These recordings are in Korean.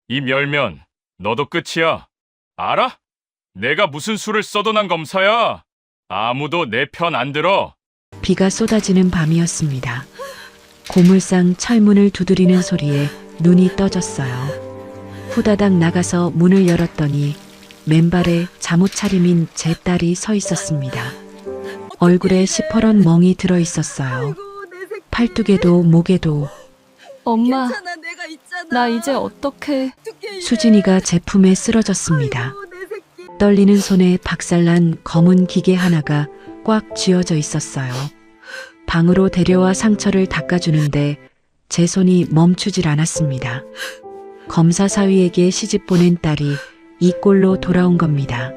이 멸면, 너도 끝이야. 알아? 내가 무슨 수를 써도 난 검사야. 아무도 내 편 안 들어. 비가 쏟아지는 밤이었습니다. 고물상 철문을 두드리는 소리에 눈이 떠졌어요. 후다닥 나가서 문을 열었더니 맨발에 잠옷 차림인 제 딸이 서 있었습니다. 얼굴에 시퍼런 멍이 들어 있었어요. 팔뚝에도 목에도. 엄마, 괜찮아, 내가 있잖아. 나 이제 어떡해. 수진이가 제 품에 쓰러졌습니다. 떨리는 손에 박살난 검은 기계 하나가 꽉 쥐어져 있었어요. 방으로 데려와 상처를 닦아주는데 제 손이 멈추질 않았습니다. 검사 사위에게 시집 보낸 딸이 이 꼴로 돌아온 겁니다.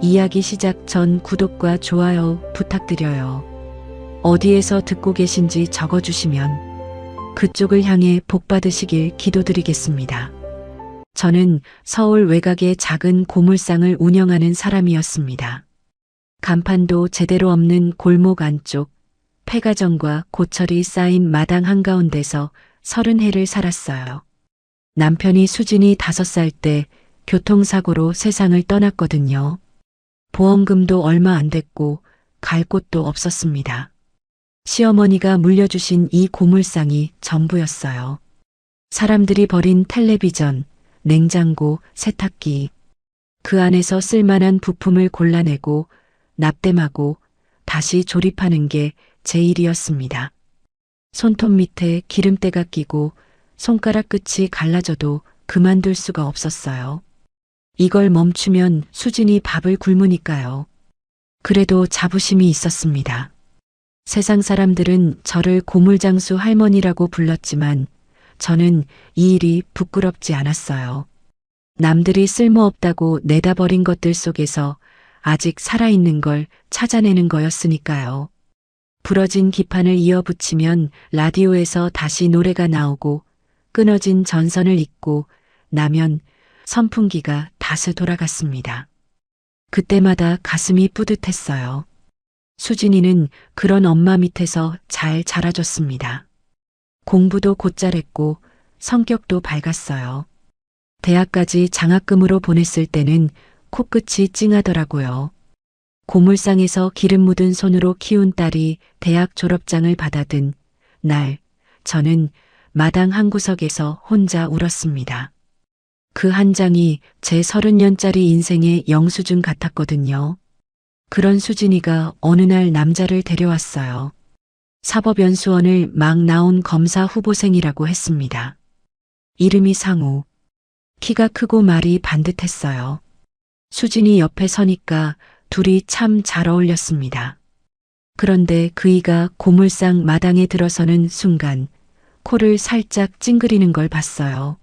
이야기 시작 전 구독과 좋아요 부탁드려요. 어디에서 듣고 계신지 적어주시면 그쪽을 향해 복 받으시길 기도드리겠습니다. 저는 서울 외곽의 작은 고물상을 운영하는 사람이었습니다. 간판도 제대로 없는 골목 안쪽, 폐가정과 고철이 쌓인 마당 한가운데서 30해를 살았어요. 남편이 수진이 5살 때 교통사고로 세상을 떠났거든요. 보험금도 얼마 안 됐고 갈 곳도 없었습니다. 시어머니가 물려주신 이 고물상이 전부였어요. 사람들이 버린 텔레비전, 냉장고, 세탁기, 그 안에서 쓸만한 부품을 골라내고 납땜하고 다시 조립하는 게 제 일이었습니다. 손톱 밑에 기름때가 끼고 손가락 끝이 갈라져도 그만둘 수가 없었어요. 이걸 멈추면 수진이 밥을 굶으니까요. 그래도 자부심이 있었습니다. 세상 사람들은 저를 고물장수 할머니라고 불렀지만 저는 이 일이 부끄럽지 않았어요. 남들이 쓸모없다고 내다버린 것들 속에서 아직 살아있는 걸 찾아내는 거였으니까요. 부러진 기판을 이어붙이면 라디오에서 다시 노래가 나오고 끊어진 전선을 잇고 나면 선풍기가 다시 돌아갔습니다. 그때마다 가슴이 뿌듯했어요. 수진이는 그런 엄마 밑에서 잘 자라줬습니다. 공부도 곧잘했고 성격도 밝았어요. 대학까지 장학금으로 보냈을 때는 코끝이 찡하더라고요. 고물상에서 기름 묻은 손으로 키운 딸이 대학 졸업장을 받아든 날, 저는 마당 한 구석에서 혼자 울었습니다. 그 한 장이 제 30년짜리 인생의 영수증 같았거든요. 그런 수진이가 어느 날 남자를 데려왔어요. 사법연수원을 막 나온 검사 후보생이라고 했습니다. 이름이 상우. 키가 크고 말이 반듯했어요. 수진이 옆에 서니까 둘이 참 잘 어울렸습니다. 그런데 그이가 고물상 마당에 들어서는 순간 코를 살짝 찡그리는 걸 봤어요.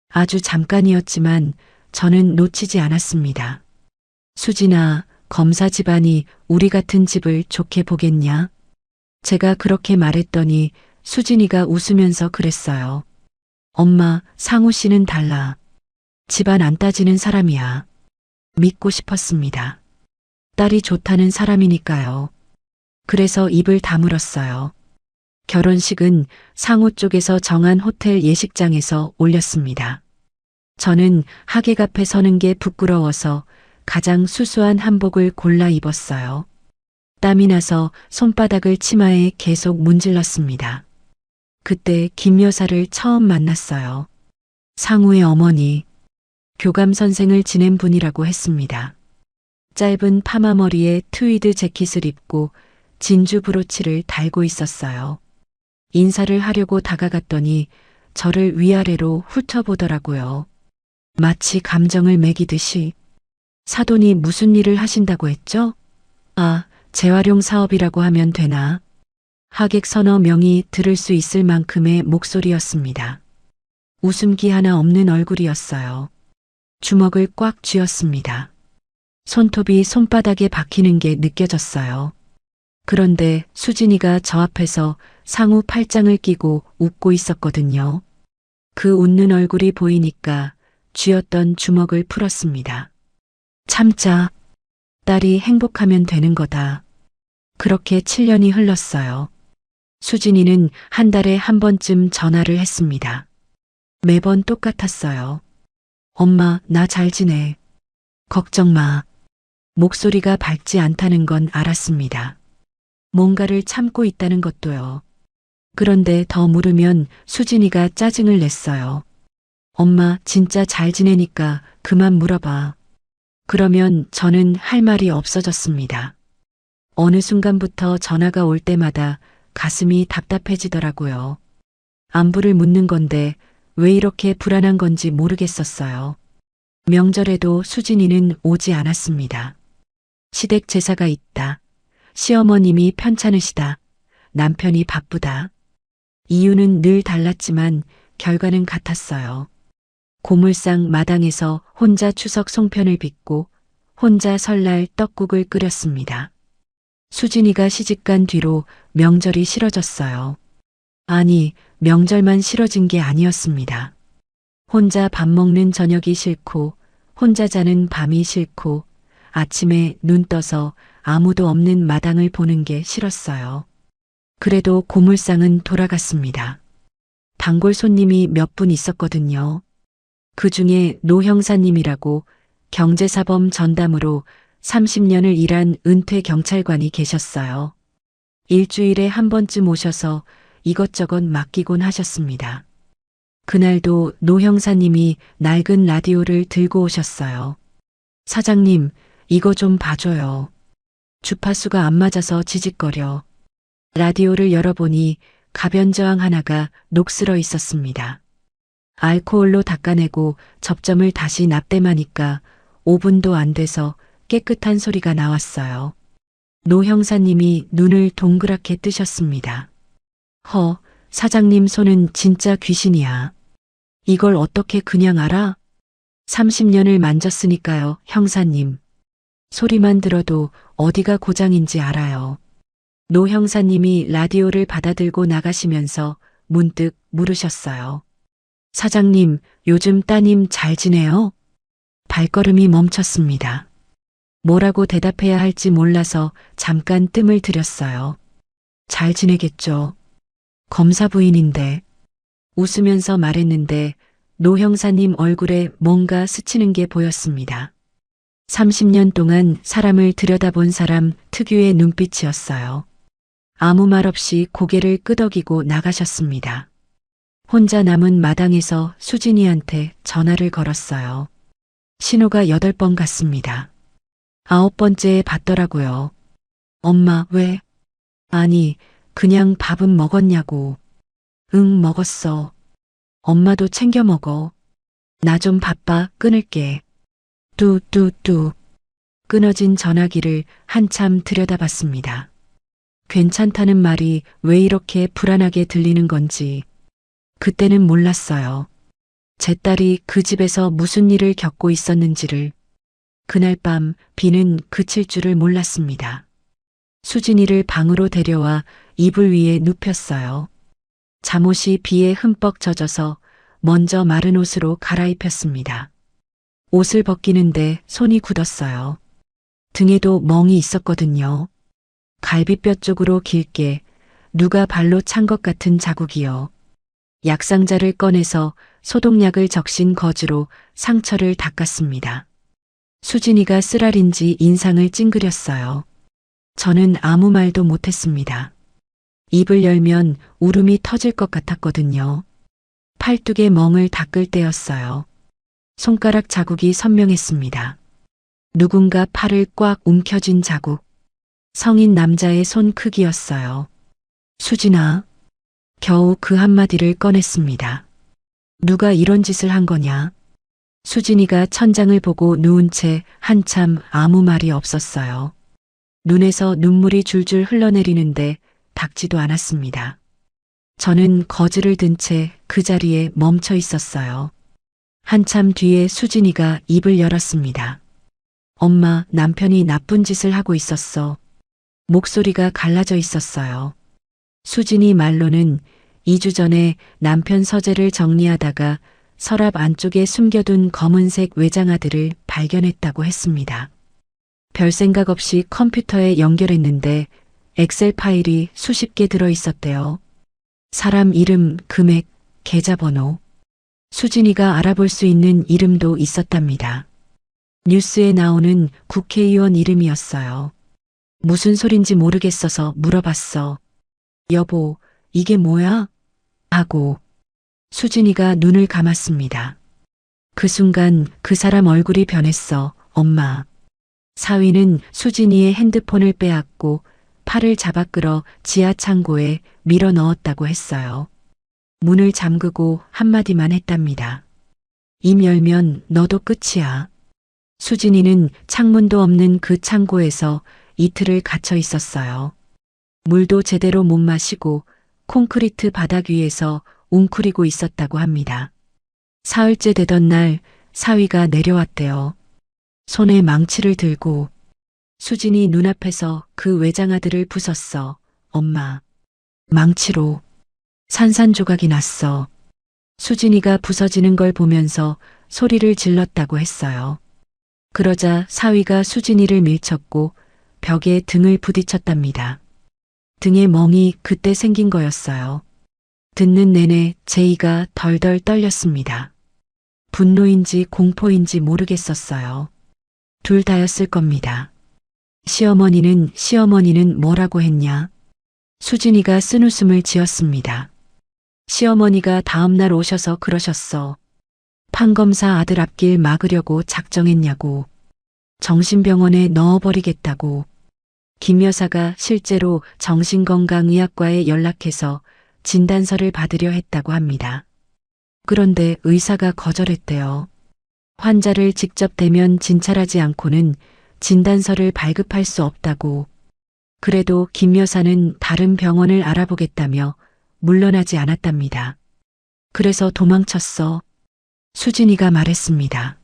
아주 잠깐이었지만 저는 놓치지 않았습니다. 수진아, 검사 집안이 우리 같은 집을 좋게 보겠냐? 제가 그렇게 말했더니 수진이가 웃으면서 그랬어요. 엄마, 상우 씨는 달라. 집안 안 따지는 사람이야. 믿고 싶었습니다. 딸이 좋다는 사람이니까요. 그래서 입을 다물었어요. 결혼식은 상우 쪽에서 정한 호텔 예식장에서 올렸습니다. 저는 하객 앞에 서는 게 부끄러워서 가장 수수한 한복을 골라 입었어요. 땀이 나서 손바닥을 치마에 계속 문질렀습니다. 그때 김 여사를 처음 만났어요. 상우의 어머니, 교감 선생을 지낸 분이라고 했습니다. 짧은 파마머리에 트위드 재킷을 입고 진주 브로치를 달고 있었어요. 인사를 하려고 다가갔더니 저를 위아래로 훑어보더라고요. 마치 감정을 매기듯이. 사돈이 무슨 일을 하신다고 했죠? 아, 재활용 사업이라고 하면 되나? 하객 서너 명이 들을 수 있을 만큼의 목소리였습니다. 웃음기 하나 없는 얼굴이었어요. 주먹을 꽉 쥐었습니다. 손톱이 손바닥에 박히는 게 느껴졌어요. 그런데 수진이가 저 앞에서 상우 팔짱을 끼고 웃고 있었거든요. 그 웃는 얼굴이 보이니까 쥐었던 주먹을 풀었습니다. 참자. 딸이 행복하면 되는 거다. 그렇게 7년이 흘렀어요. 수진이는 한 달에 한 번쯤 전화를 했습니다. 매번 똑같았어요. 엄마, 나 잘 지내. 걱정 마. 목소리가 밝지 않다는 건 알았습니다. 뭔가를 참고 있다는 것도요. 그런데 더 물으면 수진이가 짜증을 냈어요. 엄마, 진짜 잘 지내니까 그만 물어봐. 그러면 저는 할 말이 없어졌습니다. 어느 순간부터 전화가 올 때마다 가슴이 답답해지더라고요. 안부를 묻는 건데 왜 이렇게 불안한 건지 모르겠었어요. 명절에도 수진이는 오지 않았습니다. 시댁 제사가 있다. 시어머님이 편찮으시다. 남편이 바쁘다. 이유는 늘 달랐지만 결과는 같았어요. 고물상 마당에서 혼자 추석 송편을 빚고 혼자 설날 떡국을 끓였습니다. 수진이가 시집간 뒤로 명절이 싫어졌어요. 아니, 명절만 싫어진 게 아니었습니다. 혼자 밥 먹는 저녁이 싫고, 혼자 자는 밤이 싫고, 아침에 눈 떠서 아무도 없는 마당을 보는 게 싫었어요. 그래도 고물상은 돌아갔습니다. 단골 손님이 몇 분 있었거든요. 그 중에 노 형사님이라고 경제사범 전담으로 30년을 일한 은퇴 경찰관이 계셨어요. 일주일에 한 번쯤 오셔서 이것저것 맡기곤 하셨습니다. 그날도 노 형사님이 낡은 라디오를 들고 오셨어요. 사장님, 이거 좀 봐줘요. 주파수가 안 맞아서 지직거려. 라디오를 열어보니 가변저항 하나가 녹슬어 있었습니다. 알코올로 닦아내고 접점을 다시 납땜하니까 5분도 안 돼서 깨끗한 소리가 나왔어요. 노 형사님이 눈을 동그랗게 뜨셨습니다. 허, 사장님 손은 진짜 귀신이야. 이걸 어떻게 그냥 알아? 30년을 만졌으니까요, 형사님. 소리만 들어도 어디가 고장인지 알아요. 노 형사님이 라디오를 받아들고 나가시면서 문득 물으셨어요. 사장님, 요즘 따님 잘 지내요? 발걸음이 멈췄습니다. 뭐라고 대답해야 할지 몰라서 잠깐 뜸을 들였어요. 잘 지내겠죠. 검사 부인인데. 웃으면서 말했는데 노 형사님 얼굴에 뭔가 스치는 게 보였습니다. 30년 동안 사람을 들여다본 사람 특유의 눈빛이었어요. 아무 말 없이 고개를 끄덕이고 나가셨습니다. 혼자 남은 마당에서 수진이한테 전화를 걸었어요. 신호가 8번 갔습니다. 9번째에 받더라고요. 엄마, 왜? 아니, 그냥 밥은 먹었냐고. 응, 먹었어. 엄마도 챙겨 먹어. 나 좀 바빠, 끊을게. 뚜뚜뚜. 끊어진 전화기를 한참 들여다봤습니다. 괜찮다는 말이 왜 이렇게 불안하게 들리는 건지. 그때는 몰랐어요. 제 딸이 그 집에서 무슨 일을 겪고 있었는지를. 그날 밤 비는 그칠 줄을 몰랐습니다. 수진이를 방으로 데려와 이불 위에 눕혔어요. 잠옷이 비에 흠뻑 젖어서 먼저 마른 옷으로 갈아입혔습니다. 옷을 벗기는데 손이 굳었어요. 등에도 멍이 있었거든요. 갈비뼈 쪽으로 길게 누가 발로 찬 것 같은 자국이요. 약상자를 꺼내서 소독약을 적신 거즈로 상처를 닦았습니다. 수진이가 쓰라린지 인상을 찡그렸어요. 저는 아무 말도 못했습니다. 입을 열면 울음이 터질 것 같았거든요. 팔뚝에 멍을 닦을 때였어요. 손가락 자국이 선명했습니다. 누군가 팔을 꽉 움켜쥔 자국. 성인 남자의 손 크기였어요. 수진아. 겨우 그 한마디를 꺼냈습니다. 누가 이런 짓을 한 거냐? 수진이가 천장을 보고 누운 채 한참 아무 말이 없었어요. 눈에서 눈물이 줄줄 흘러내리는데 닦지도 않았습니다. 저는 거즈를 든 채 그 자리에 멈춰 있었어요. 한참 뒤에 수진이가 입을 열었습니다. 엄마, 남편이 나쁜 짓을 하고 있었어. 목소리가 갈라져 있었어요. 수진이 말로는 2주 전에 남편 서재를 정리하다가 서랍 안쪽에 숨겨둔 검은색 외장하드를 발견했다고 했습니다. 별 생각 없이 컴퓨터에 연결했는데 엑셀 파일이 수십 개 들어 있었대요. 사람 이름, 금액, 계좌번호. 수진이가 알아볼 수 있는 이름도 있었답니다. 뉴스에 나오는 국회의원 이름이었어요. 무슨 소린지 모르겠어서 물어봤어. 여보, 이게 뭐야? 하고 수진이가 눈을 감았습니다. 그 순간 그 사람 얼굴이 변했어. 엄마. 사위는 수진이의 핸드폰을 빼앗고 팔을 잡아 끌어 지하 창고에 밀어 넣었다고 했어요. 문을 잠그고 한마디만 했답니다. 입 열면 너도 끝이야. 수진이는 창문도 없는 그 창고에서 이틀을 갇혀 있었어요. 물도 제대로 못 마시고 콘크리트 바닥 위에서 웅크리고 있었다고 합니다. 사흘째 되던 날 사위가 내려왔대요. 손에 망치를 들고 수진이 눈앞에서 그 외장하드를 부쉈어. 엄마. 망치로. 산산조각이 났어. 수진이가 부서지는 걸 보면서 소리를 질렀다고 했어요. 그러자 사위가 수진이를 밀쳤고 벽에 등을 부딪혔답니다. 등에 멍이 그때 생긴 거였어요. 듣는 내내 제이가 덜덜 떨렸습니다. 분노인지 공포인지 모르겠었어요. 둘 다였을 겁니다. 시어머니는 뭐라고 했냐? 수진이가 쓴웃음을 지었습니다. 시어머니가 다음날 오셔서 그러셨어. 판검사 아들 앞길 막으려고 작정했냐고. 정신병원에 넣어버리겠다고. 김 여사가 실제로 정신건강의학과에 연락해서 진단서를 받으려 했다고 합니다. 그런데 의사가 거절했대요. 환자를 직접 대면 진찰하지 않고는 진단서를 발급할 수 없다고. 그래도 김 여사는 다른 병원을 알아보겠다며 물러나지 않았답니다. 그래서 도망쳤어. 수진이가 말했습니다.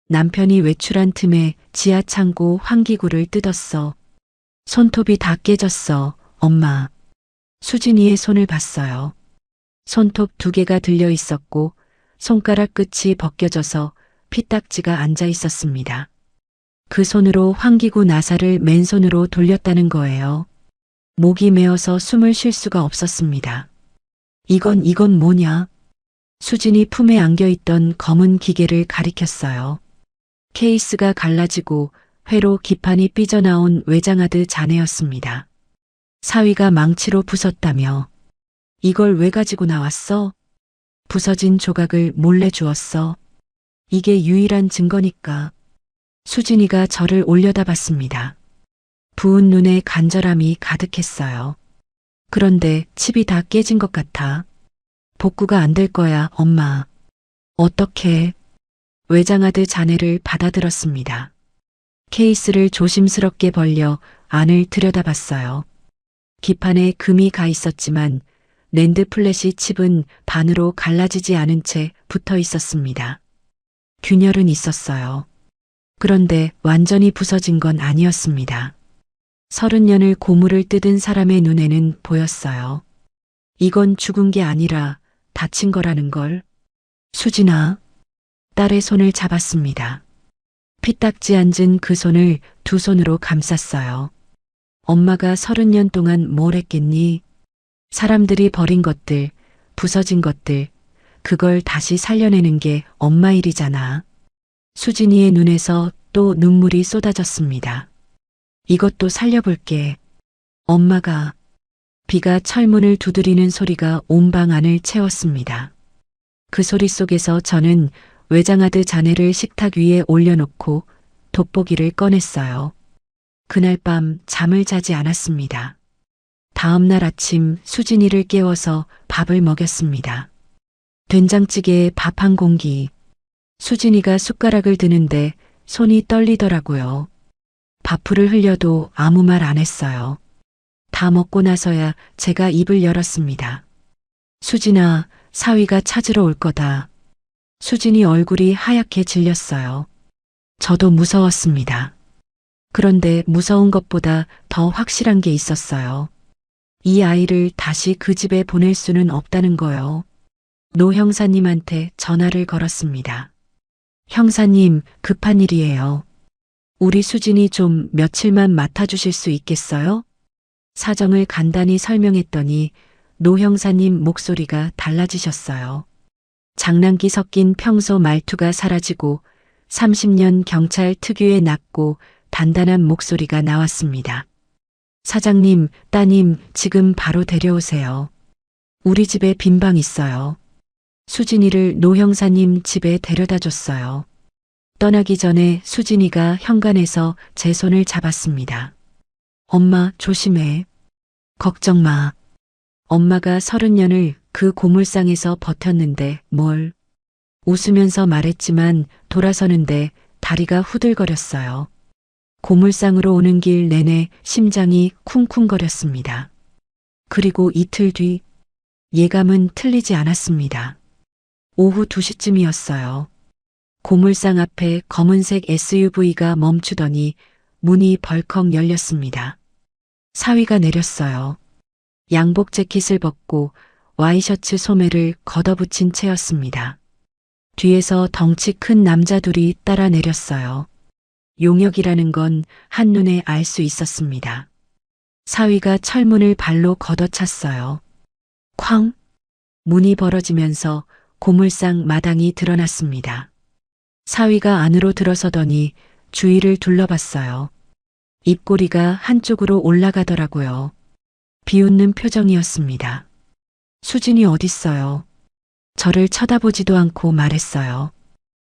남편이 외출한 틈에 지하 창고 환기구를 뜯었어. 손톱이 다 깨졌어. 엄마. 수진이의 손을 봤어요. 손톱 2개가 들려 있었고 손가락 끝이 벗겨져서 피딱지가 앉아 있었습니다. 그 손으로 환기구 나사를 맨손으로 돌렸다는 거예요. 목이 메어서 숨을 쉴 수가 없었습니다. 이건 뭐냐? 수진이 품에 안겨있던 검은 기계를 가리켰어요. 케이스가 갈라지고 회로 기판이 삐져나온 외장하드 잔해였습니다. 사위가 망치로 부쉈다며. 이걸 왜 가지고 나왔어? 부서진 조각을 몰래 주었어. 이게 유일한 증거니까. 수진이가 저를 올려다봤습니다. 부은 눈에 간절함이 가득했어요. 그런데 칩이 다 깨진 것 같아. 복구가 안 될 거야, 엄마. 어떻게? 외장하드 잔해를 받아들었습니다. 케이스를 조심스럽게 벌려 안을 들여다봤어요. 기판에 금이 가 있었지만 랜드 플래시 칩은 반으로 갈라지지 않은 채 붙어 있었습니다. 균열은 있었어요. 그런데 완전히 부서진 건 아니었습니다. 30년을 고무를 뜯은 사람의 눈에는 보였어요. 이건 죽은 게 아니라 다친 거라는 걸. 수진아. 딸의 손을 잡았습니다. 피딱지 앉은 그 손을 2손으로 감쌌어요. 엄마가 30년 동안 뭘 했겠니? 사람들이 버린 것들, 부서진 것들, 그걸 다시 살려내는 게 엄마 일이잖아. 수진이의 눈에서 또 눈물이 쏟아졌습니다. 이것도 살려볼게. 엄마가. 비가 철문을 두드리는 소리가 온 방 안을 채웠습니다. 그 소리 속에서 저는 외장하드 잔해를 식탁 위에 올려놓고 돋보기를 꺼냈어요. 그날 밤 잠을 자지 않았습니다. 다음 날 아침 수진이를 깨워서 밥을 먹였습니다. 된장찌개에 밥 한 공기. 수진이가 숟가락을 드는데 손이 떨리더라고요. 밥풀을 흘려도 아무 말 안 했어요. 다 먹고 나서야 제가 입을 열었습니다. 수진아, 사위가 찾으러 올 거다. 수진이 얼굴이 하얗게 질렸어요. 저도 무서웠습니다. 그런데 무서운 것보다 더 확실한 게 있었어요. 이 아이를 다시 그 집에 보낼 수는 없다는 거요. 노 형사님한테 전화를 걸었습니다. 형사님, 급한 일이에요. 우리 수진이 좀 며칠만 맡아주실 수 있겠어요? 사정을 간단히 설명했더니 노 형사님 목소리가 달라지셨어요. 장난기 섞인 평소 말투가 사라지고 30년 경찰 특유의 낮고 단단한 목소리가 나왔습니다. 사장님, 따님, 지금 바로 데려오세요. 우리 집에 빈 방 있어요. 수진이를 노 형사님 집에 데려다 줬어요. 떠나기 전에 수진이가 현관에서 제 손을 잡았습니다. 엄마, 조심해. 걱정 마. 엄마가 30년을 그 고물상에서 버텼는데 뭘. 웃으면서 말했지만 돌아서는데 다리가 후들거렸어요. 고물상으로 오는 길 내내 심장이 쿵쿵거렸습니다. 그리고 이틀 뒤 예감은 틀리지 않았습니다. 오후 2시쯤이었어요. 고물상 앞에 검은색 SUV가 멈추더니 문이 벌컥 열렸습니다. 사위가 내렸어요. 양복 재킷을 벗고 와이셔츠 소매를 걷어붙인 채였습니다. 뒤에서 덩치 큰 남자 둘이 따라 내렸어요. 용역이라는 건 한눈에 알 수 있었습니다. 사위가 철문을 발로 걷어찼어요. 쾅! 문이 벌어지면서 고물상 마당이 드러났습니다. 사위가 안으로 들어서더니 주위를 둘러봤어요. 입꼬리가 한쪽으로 올라가더라고요. 비웃는 표정이었습니다. 수진이 어딨어요? 저를 쳐다보지도 않고 말했어요.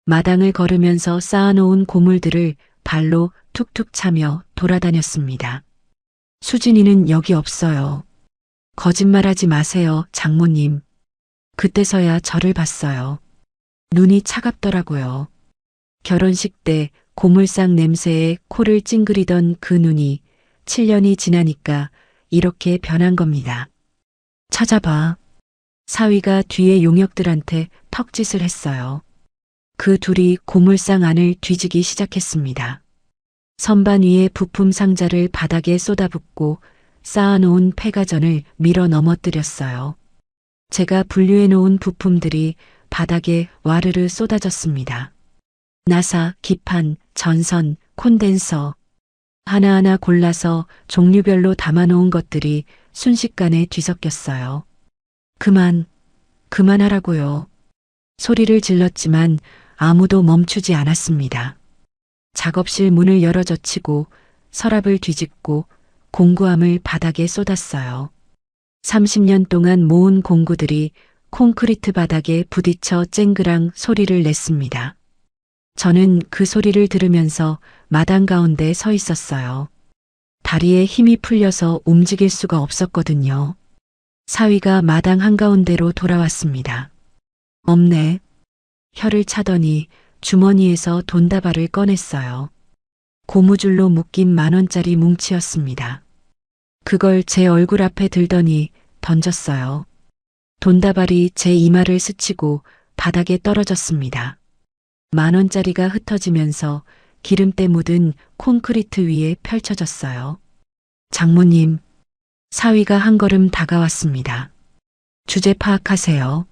마당을 걸으면서 쌓아놓은 고물들을 발로 툭툭 차며 돌아다녔습니다. 수진이는 여기 없어요. 거짓말하지 마세요, 장모님. 그때서야 저를 봤어요. 눈이 차갑더라고요. 결혼식 때 고물상 냄새에 코를 찡그리던 그 눈이 7년이 지나니까 이렇게 변한 겁니다. 찾아봐. 사위가 뒤에 용역들한테 턱짓을 했어요. 그 둘이 고물상 안을 뒤지기 시작했습니다. 선반 위에 부품 상자를 바닥에 쏟아붓고 쌓아놓은 폐가전을 밀어 넘어뜨렸어요. 제가 분류해 놓은 부품들이 바닥에 와르르 쏟아졌습니다. 나사, 기판, 전선, 콘덴서. 하나하나 골라서 종류별로 담아놓은 것들이 순식간에 뒤섞였어요. 그만하라고요. 소리를 질렀지만 아무도 멈추지 않았습니다. 작업실 문을 열어 젖히고 서랍을 뒤집고 공구함을 바닥에 쏟았어요. 30년 동안 모은 공구들이 콘크리트 바닥에 부딪혀 쨍그랑 소리를 냈습니다. 저는 그 소리를 들으면서 마당 가운데 서 있었어요. 다리에 힘이 풀려서 움직일 수가 없었거든요. 사위가 마당 한가운데로 돌아왔습니다. 없네. 혀를 차더니 주머니에서 돈다발을 꺼냈어요. 고무줄로 묶인 10,000원짜리 뭉치였습니다. 그걸 제 얼굴 앞에 들더니 던졌어요. 돈다발이 제 이마를 스치고 바닥에 떨어졌습니다. 10,000원짜리가 흩어지면서 기름때 묻은 콘크리트 위에 펼쳐졌어요. 장모님, 사위가 한 걸음 다가왔습니다. 주제 파악하세요.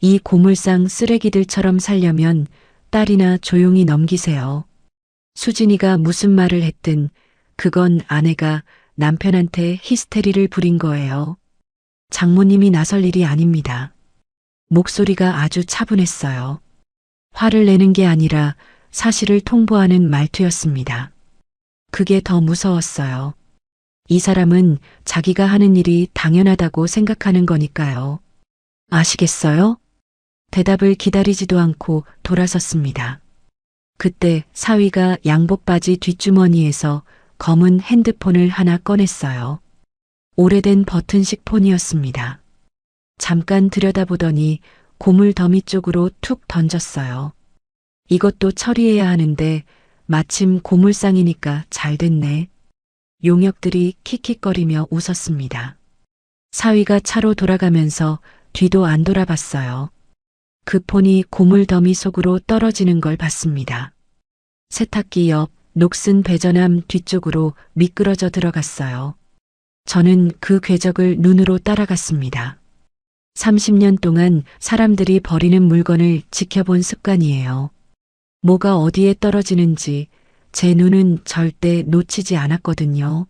이 고물상 쓰레기들처럼 살려면 딸이나 조용히 넘기세요. 수진이가 무슨 말을 했든 그건 아내가 남편한테 히스테리를 부린 거예요. 장모님이 나설 일이 아닙니다. 목소리가 아주 차분했어요. 화를 내는 게 아니라 사실을 통보하는 말투였습니다. 그게 더 무서웠어요. 이 사람은 자기가 하는 일이 당연하다고 생각하는 거니까요. 아시겠어요? 대답을 기다리지도 않고 돌아섰습니다. 그때 사위가 양복 바지 뒷주머니에서 검은 핸드폰을 하나 꺼냈어요. 오래된 버튼식 폰이었습니다. 잠깐 들여다보더니 고물 더미 쪽으로 툭 던졌어요. 이것도 처리해야 하는데 마침 고물상이니까 잘 됐네. 용역들이 킥킥거리며 웃었습니다. 사위가 차로 돌아가면서 뒤도 안 돌아봤어요. 그 폰이 고물 더미 속으로 떨어지는 걸 봤습니다. 세탁기 옆 녹슨 배전함 뒤쪽으로 미끄러져 들어갔어요. 저는 그 궤적을 눈으로 따라갔습니다. 30년 동안 사람들이 버리는 물건을 지켜본 습관이에요. 뭐가 어디에 떨어지는지 제 눈은 절대 놓치지 않았거든요.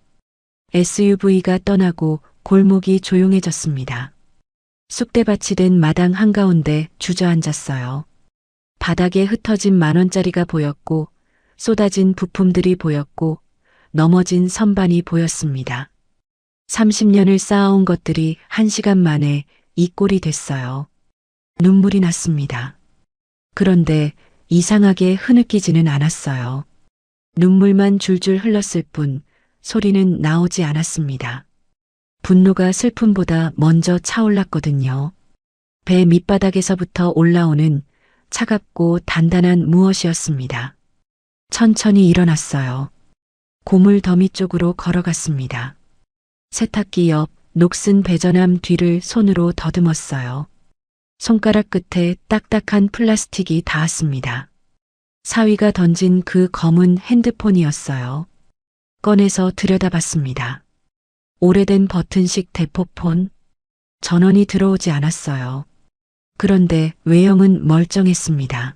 SUV가 떠나고 골목이 조용해졌습니다. 쑥대밭이 된 마당 한가운데 주저앉았어요. 바닥에 흩어진 10,000원짜리가 보였고 쏟아진 부품들이 보였고 넘어진 선반이 보였습니다. 30년을 쌓아온 것들이 1시간 만에 이 꼴이 됐어요. 눈물이 났습니다. 그런데 이상하게 흐느끼지는 않았어요. 눈물만 줄줄 흘렀을 뿐 소리는 나오지 않았습니다. 분노가 슬픔보다 먼저 차올랐거든요. 배 밑바닥에서부터 올라오는 차갑고 단단한 무엇이었습니다. 천천히 일어났어요. 고물 더미 쪽으로 걸어갔습니다. 세탁기 옆 녹슨 배전함 뒤를 손으로 더듬었어요. 손가락 끝에 딱딱한 플라스틱이 닿았습니다. 사위가 던진 그 검은 핸드폰이었어요. 꺼내서 들여다봤습니다. 오래된 버튼식 대포폰. 전원이 들어오지 않았어요. 그런데 외형은 멀쩡했습니다.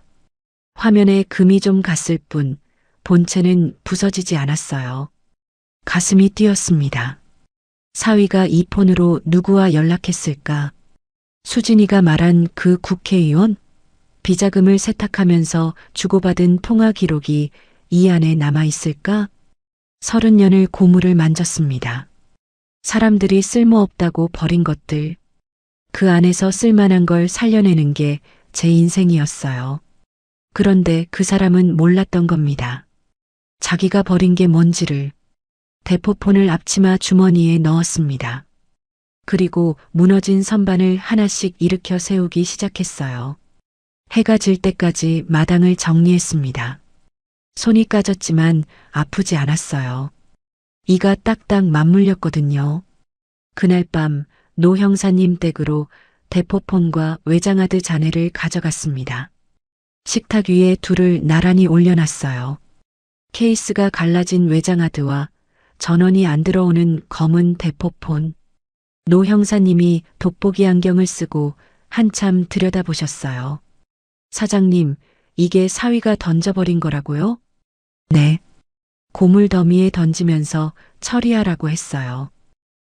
화면에 금이 좀 갔을 뿐 본체는 부서지지 않았어요. 가슴이 뛰었습니다. 사위가 이 폰으로 누구와 연락했을까? 수진이가 말한 그 국회의원? 비자금을 세탁하면서 주고받은 통화 기록이 이 안에 남아 있을까? 30년을 고물을 만졌습니다. 사람들이 쓸모없다고 버린 것들. 그 안에서 쓸만한 걸 살려내는 게 제 인생이었어요. 그런데 그 사람은 몰랐던 겁니다. 자기가 버린 게 뭔지를. 대포폰을 앞치마 주머니에 넣었습니다. 그리고 무너진 선반을 하나씩 일으켜 세우기 시작했어요. 해가 질 때까지 마당을 정리했습니다. 손이 까졌지만 아프지 않았어요. 이가 딱딱 맞물렸거든요. 그날 밤 노 형사님 댁으로 대포폰과 외장하드 잔해를 가져갔습니다. 식탁 위에 둘을 나란히 올려놨어요. 케이스가 갈라진 외장하드와 전원이 안 들어오는 검은 대포폰. 노 형사님이 돋보기 안경을 쓰고 한참 들여다보셨어요. 사장님, 이게 사위가 던져버린 거라고요? 네. 고물 더미에 던지면서 처리하라고 했어요.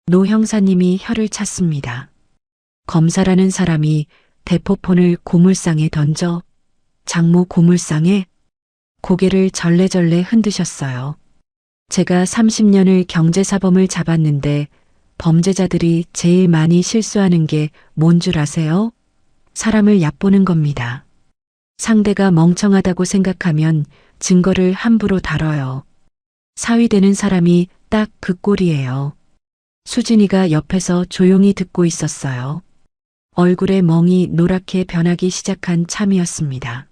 노 형사님이 혀를 찼습니다. 검사라는 사람이 대포폰을 고물상에 던져? 장모 고물상에? 고개를 절레절레 흔드셨어요. 제가 30년을 경제사범을 잡았는데 범죄자들이 제일 많이 실수하는 게 뭔 줄 아세요? 사람을 얕보는 겁니다. 상대가 멍청하다고 생각하면 증거를 함부로 다뤄요. 사위 되는 사람이 딱 그 꼴이에요. 수진이가 옆에서 조용히 듣고 있었어요. 얼굴에 멍이 노랗게 변하기 시작한 참이었습니다.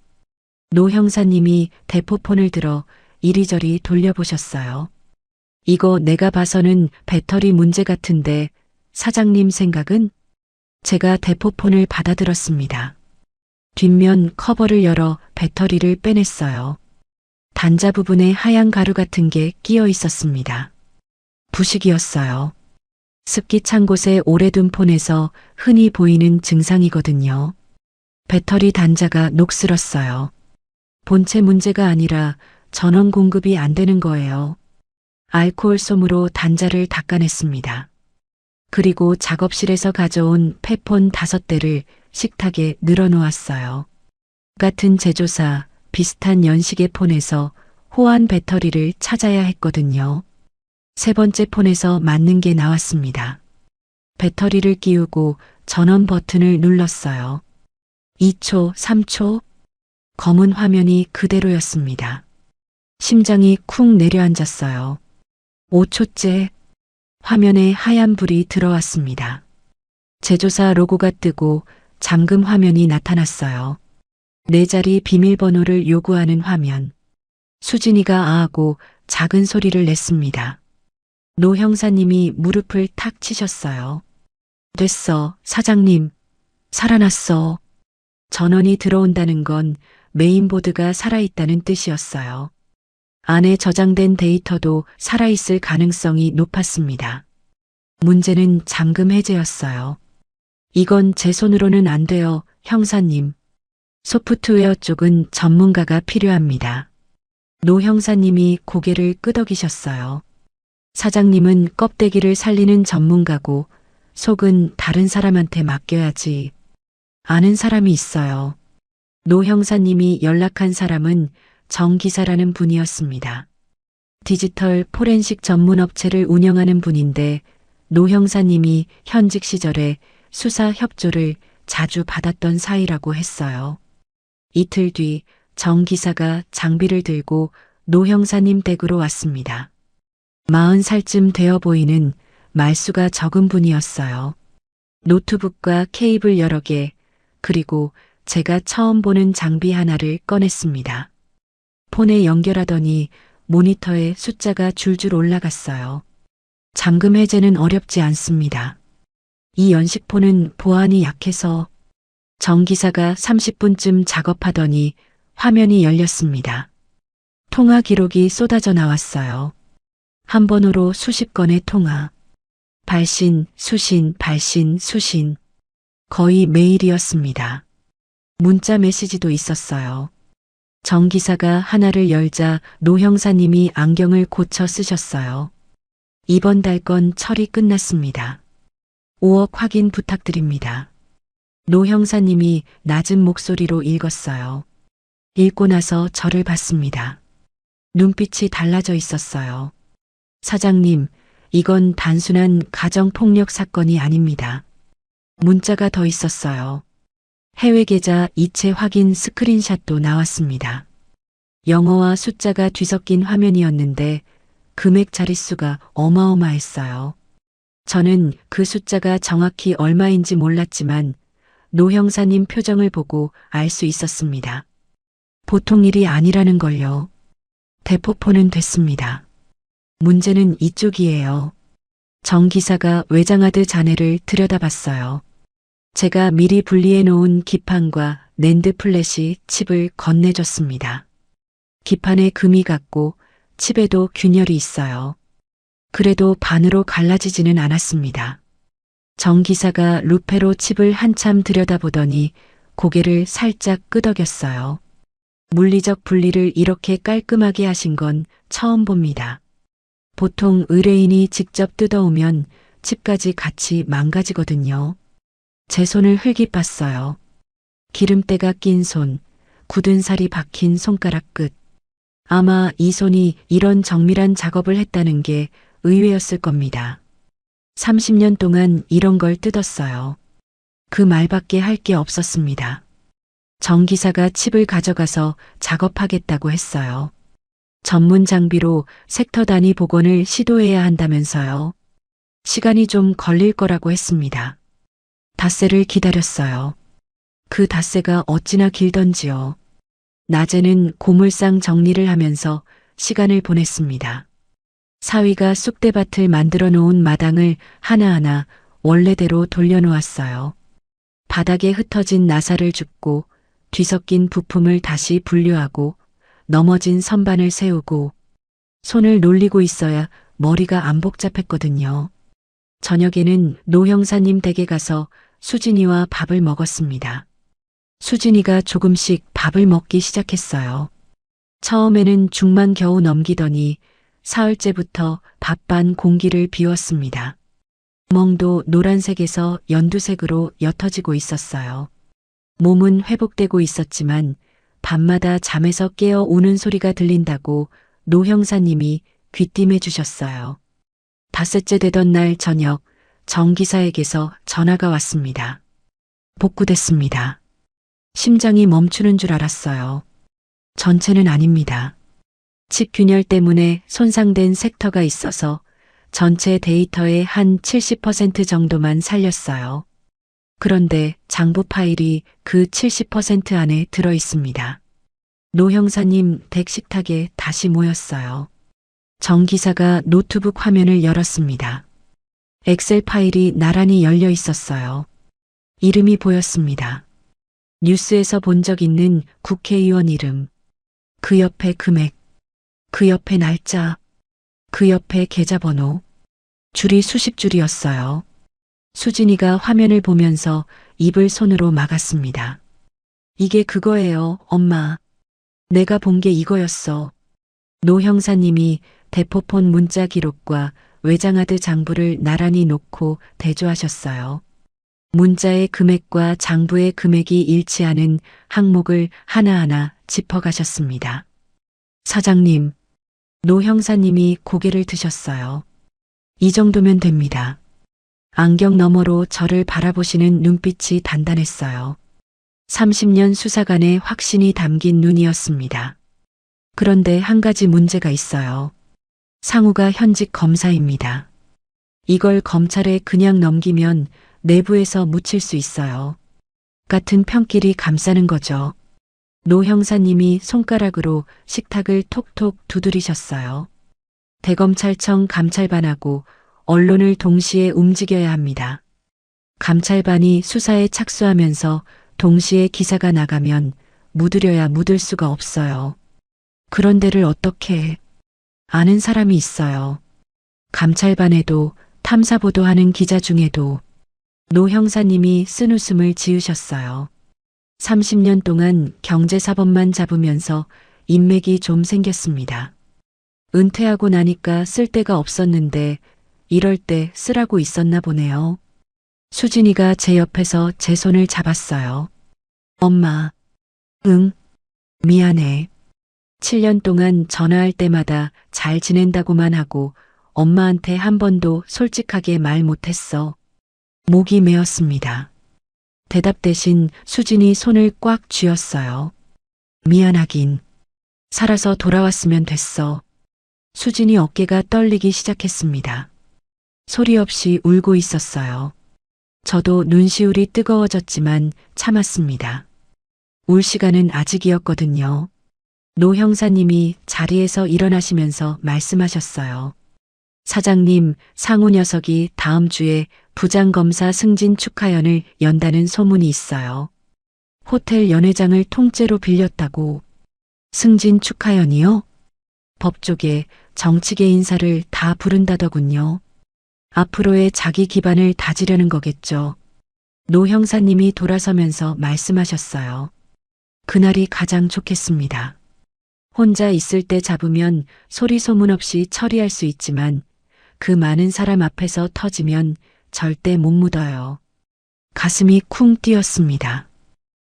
노 형사님이 대포폰을 들어 이리저리 돌려보셨어요. 이거 내가 봐서는 배터리 문제 같은데 사장님 생각은? 제가 대포폰을 받아들었습니다. 뒷면 커버를 열어 배터리를 빼냈어요. 단자 부분에 하얀 가루 같은 게 끼어 있었습니다. 부식이었어요. 습기 찬 곳에 오래 둔 폰에서 흔히 보이는 증상이거든요. 배터리 단자가 녹슬었어요. 본체 문제가 아니라 전원 공급이 안 되는 거예요. 알코올 솜으로 단자를 닦아냈습니다. 그리고 작업실에서 가져온 폐폰 5대를 식탁에 늘어놓았어요. 같은 제조사, 비슷한 연식의 폰에서 호환 배터리를 찾아야 했거든요. 3번째 폰에서 맞는 게 나왔습니다. 배터리를 끼우고 전원 버튼을 눌렀어요. 2초, 3초. 검은 화면이 그대로였습니다. 심장이 쿵 내려앉았어요. 5초째. 화면에 하얀 불이 들어왔습니다. 제조사 로고가 뜨고 잠금 화면이 나타났어요. 4자리 비밀번호를 요구하는 화면. 수진이가 아하고 작은 소리를 냈습니다. 노 형사님이 무릎을 탁 치셨어요. 됐어, 사장님. 살아났어. 전원이 들어온다는 건 메인보드가 살아있다는 뜻이었어요. 안에 저장된 데이터도 살아있을 가능성이 높았습니다. 문제는 잠금 해제였어요. 이건 제 손으로는 안 돼요, 형사님. 소프트웨어 쪽은 전문가가 필요합니다. 노 형사님이 고개를 끄덕이셨어요. 사장님은 껍데기를 살리는 전문가고 속은 다른 사람한테 맡겨야지. 아는 사람이 있어요. 노 형사님이 연락한 사람은 정 기사라는 분이었습니다. 디지털 포렌식 전문 업체를 운영하는 분인데 노 형사님이 현직 시절에 수사 협조를 자주 받았던 사이라고 했어요. 이틀 뒤 정 기사가 장비를 들고 노 형사님 댁으로 왔습니다. 40살쯤 되어 보이는 말수가 적은 분이었어요. 노트북과 케이블 여러 개, 그리고 제가 처음 보는 장비 하나를 꺼냈습니다. 폰에 연결하더니 모니터에 숫자가 줄줄 올라갔어요. 잠금 해제는 어렵지 않습니다. 이 연식폰은 보안이 약해서 정 기사가 30분쯤 작업하더니 화면이 열렸습니다. 통화 기록이 쏟아져 나왔어요. 한 번으로 수십 건의 통화. 발신, 수신, 발신, 수신. 거의 매일이었습니다. 문자 메시지도 있었어요. 정 기사가 하나를 열자 노 형사님이 안경을 고쳐 쓰셨어요. 이번 달 건 처리 끝났습니다. 5억 확인 부탁드립니다. 노 형사님이 낮은 목소리로 읽었어요. 읽고 나서 저를 봤습니다. 눈빛이 달라져 있었어요. 사장님, 이건 단순한 가정폭력 사건이 아닙니다. 문자가 더 있었어요. 해외 계좌 이체 확인 스크린샷도 나왔습니다. 영어와 숫자가 뒤섞인 화면이었는데 금액 자릿수가 어마어마했어요. 저는 그 숫자가 정확히 얼마인지 몰랐지만 노 형사님 표정을 보고 알 수 있었습니다. 보통 일이 아니라는 걸요. 대포폰은 됐습니다. 문제는 이쪽이에요. 정 기사가 외장하드 잔해를 들여다봤어요. 제가 미리 분리해 놓은 기판과 낸드 플래시 칩을 건네줬습니다. 기판에 금이 갔고 칩에도 균열이 있어요. 그래도 반으로 갈라지지는 않았습니다. 정 기사가 루페로 칩을 한참 들여다보더니 고개를 살짝 끄덕였어요. 물리적 분리를 이렇게 깔끔하게 하신 건 처음 봅니다. 보통 의뢰인이 직접 뜯어오면 칩까지 같이 망가지거든요. 제 손을 흘기 봤어요. 기름때가 낀 손, 굳은 살이 박힌 손가락 끝. 아마 이 손이 이런 정밀한 작업을 했다는 게 의외였을 겁니다. 30년 동안 이런 걸 뜯었어요. 그 말밖에 할 게 없었습니다. 정 기사가 칩을 가져가서 작업하겠다고 했어요. 전문 장비로 섹터 단위 복원을 시도해야 한다면서요. 시간이 좀 걸릴 거라고 했습니다. 닷새를 기다렸어요. 그 닷새가 어찌나 길던지요. 낮에는 고물상 정리를 하면서 시간을 보냈습니다. 사위가 쑥대밭을 만들어 놓은 마당을 하나하나 원래대로 돌려놓았어요. 바닥에 흩어진 나사를 줍고 뒤섞인 부품을 다시 분류하고 넘어진 선반을 세우고 손을 놀리고 있어야 머리가 안 복잡했거든요. 저녁에는 노 형사님 댁에 가서 수진이와 밥을 먹었습니다. 수진이가 조금씩 밥을 먹기 시작했어요. 처음에는 죽만 겨우 넘기더니 사흘째부터 밥반 공기를 비웠습니다. 구멍도 노란색에서 연두색으로 옅어지고 있었어요. 몸은 회복되고 있었지만 밤마다 잠에서 깨어 우는 소리가 들린다고 노 형사님이 귀띔해 주셨어요. 닷새째 되던 날 저녁 정 기사에게서 전화가 왔습니다. 복구됐습니다. 심장이 멈추는 줄 알았어요. 전체는 아닙니다. 칩 균열 때문에 손상된 섹터가 있어서 전체 데이터의 한 70% 정도만 살렸어요. 그런데 장부 파일이 그 70% 안에 들어 있습니다. 노 형사님 댁 식탁에 다시 모였어요. 정 기사가 노트북 화면을 열었습니다. 엑셀 파일이 나란히 열려 있었어요. 이름이 보였습니다. 뉴스에서 본 적 있는 국회의원 이름. 그 옆에 금액. 그 옆에 날짜. 그 옆에 계좌번호. 줄이 수십 줄이었어요. 수진이가 화면을 보면서 입을 손으로 막았습니다. 이게 그거예요, 엄마. 내가 본 게 이거였어. 노 형사님이 대포폰 문자 기록과 외장하드 장부를 나란히 놓고 대조하셨어요. 문자의 금액과 장부의 금액이 일치하는 항목을 하나하나 짚어가셨습니다. 사장님, 노 형사님이 고개를 드셨어요. 이 정도면 됩니다. 안경 너머로 저를 바라보시는 눈빛이 단단했어요. 30년 수사관의 확신이 담긴 눈이었습니다. 그런데 한 가지 문제가 있어요. 상우가 현직 검사입니다. 이걸 검찰에 그냥 넘기면 내부에서 묻힐 수 있어요. 같은 편끼리 감싸는 거죠. 노 형사님이 손가락으로 식탁을 톡톡 두드리셨어요. 대검찰청 감찰반하고 언론을 동시에 움직여야 합니다. 감찰반이 수사에 착수하면서 동시에 기사가 나가면 묻으려야 묻을 수가 없어요. 그런 데를 어떻게 해? 아는 사람이 있어요. 감찰반에도 탐사보도하는 기자 중에도. 노 형사님이 쓴웃음을 지으셨어요. 30년 동안 경제사법만 잡으면서 인맥이 좀 생겼습니다. 은퇴하고 나니까 쓸 데가 없었는데 이럴 때 쓰라고 있었나 보네요. 수진이가 제 옆에서 제 손을 잡았어요. 엄마. 응. 미안해. 7년 동안 전화할 때마다 잘 지낸다고만 하고 엄마한테 한 번도 솔직하게 말 못했어. 목이 메었습니다. 대답 대신 수진이 손을 꽉 쥐었어요. 미안하긴. 살아서 돌아왔으면 됐어. 수진이 어깨가 떨리기 시작했습니다. 소리 없이 울고 있었어요. 저도 눈시울이 뜨거워졌지만 참았습니다. 울 시간은 아직이었거든요. 노 형사님이 자리에서 일어나시면서 말씀하셨어요. 사장님, 상우 녀석이 다음 주에 부장검사 승진 축하연을 연다는 소문이 있어요. 호텔 연회장을 통째로 빌렸다고. 승진 축하연이요? 법조계, 정치계 인사를 다 부른다더군요. 앞으로의 자기 기반을 다지려는 거겠죠. 노 형사님이 돌아서면서 말씀하셨어요. 그날이 가장 좋겠습니다. 혼자 있을 때 잡으면 소리 소문 없이 처리할 수 있지만 그 많은 사람 앞에서 터지면 절대 못 묻어요. 가슴이 쿵 뛰었습니다.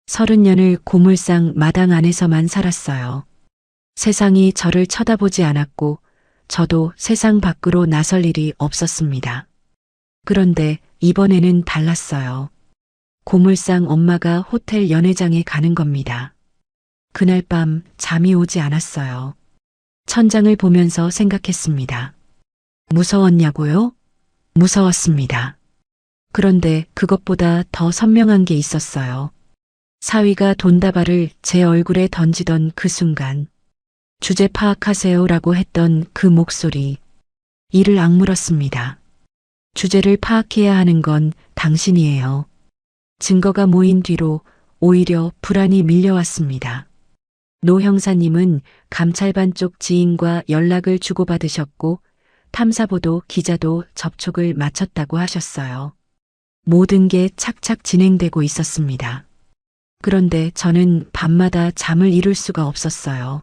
30년을 고물상 마당 안에서만 살았어요. 세상이 저를 쳐다보지 않았고 저도 세상 밖으로 나설 일이 없었습니다. 그런데 이번에는 달랐어요. 고물상 엄마가 호텔 연회장에 가는 겁니다. 그날 밤 잠이 오지 않았어요. 천장을 보면서 생각했습니다. 무서웠냐고요? 무서웠습니다. 그런데 그것보다 더 선명한 게 있었어요. 사위가 돈다발을 제 얼굴에 던지던 그 순간, 주제 파악하세요라고 했던 그 목소리, 이를 악물었습니다. 주제를 파악해야 하는 건 당신이에요. 증거가 모인 뒤로 오히려 불안이 밀려왔습니다. 노 형사님은 감찰반 쪽 지인과 연락을 주고받으셨고 탐사보도 기자도 접촉을 마쳤다고 하셨어요. 모든 게 착착 진행되고 있었습니다. 그런데 저는 밤마다 잠을 이룰 수가 없었어요.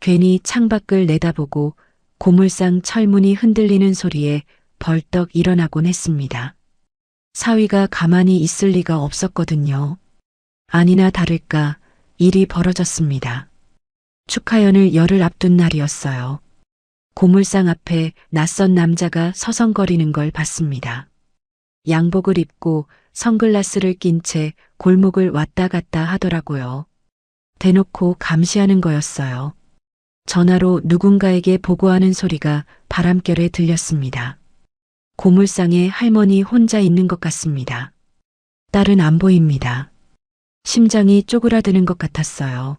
괜히 창밖을 내다보고 고물상 철문이 흔들리는 소리에 벌떡 일어나곤 했습니다. 사위가 가만히 있을 리가 없었거든요. 아니나 다를까 일이 벌어졌습니다. 축하연을 열흘 앞둔 날이었어요. 고물상 앞에 낯선 남자가 서성거리는 걸 봤습니다. 양복을 입고 선글라스를 낀 채 골목을 왔다 갔다 하더라고요. 대놓고 감시하는 거였어요. 전화로 누군가에게 보고하는 소리가 바람결에 들렸습니다. 고물상에 할머니 혼자 있는 것 같습니다. 딸은 안 보입니다. 심장이 쪼그라드는 것 같았어요.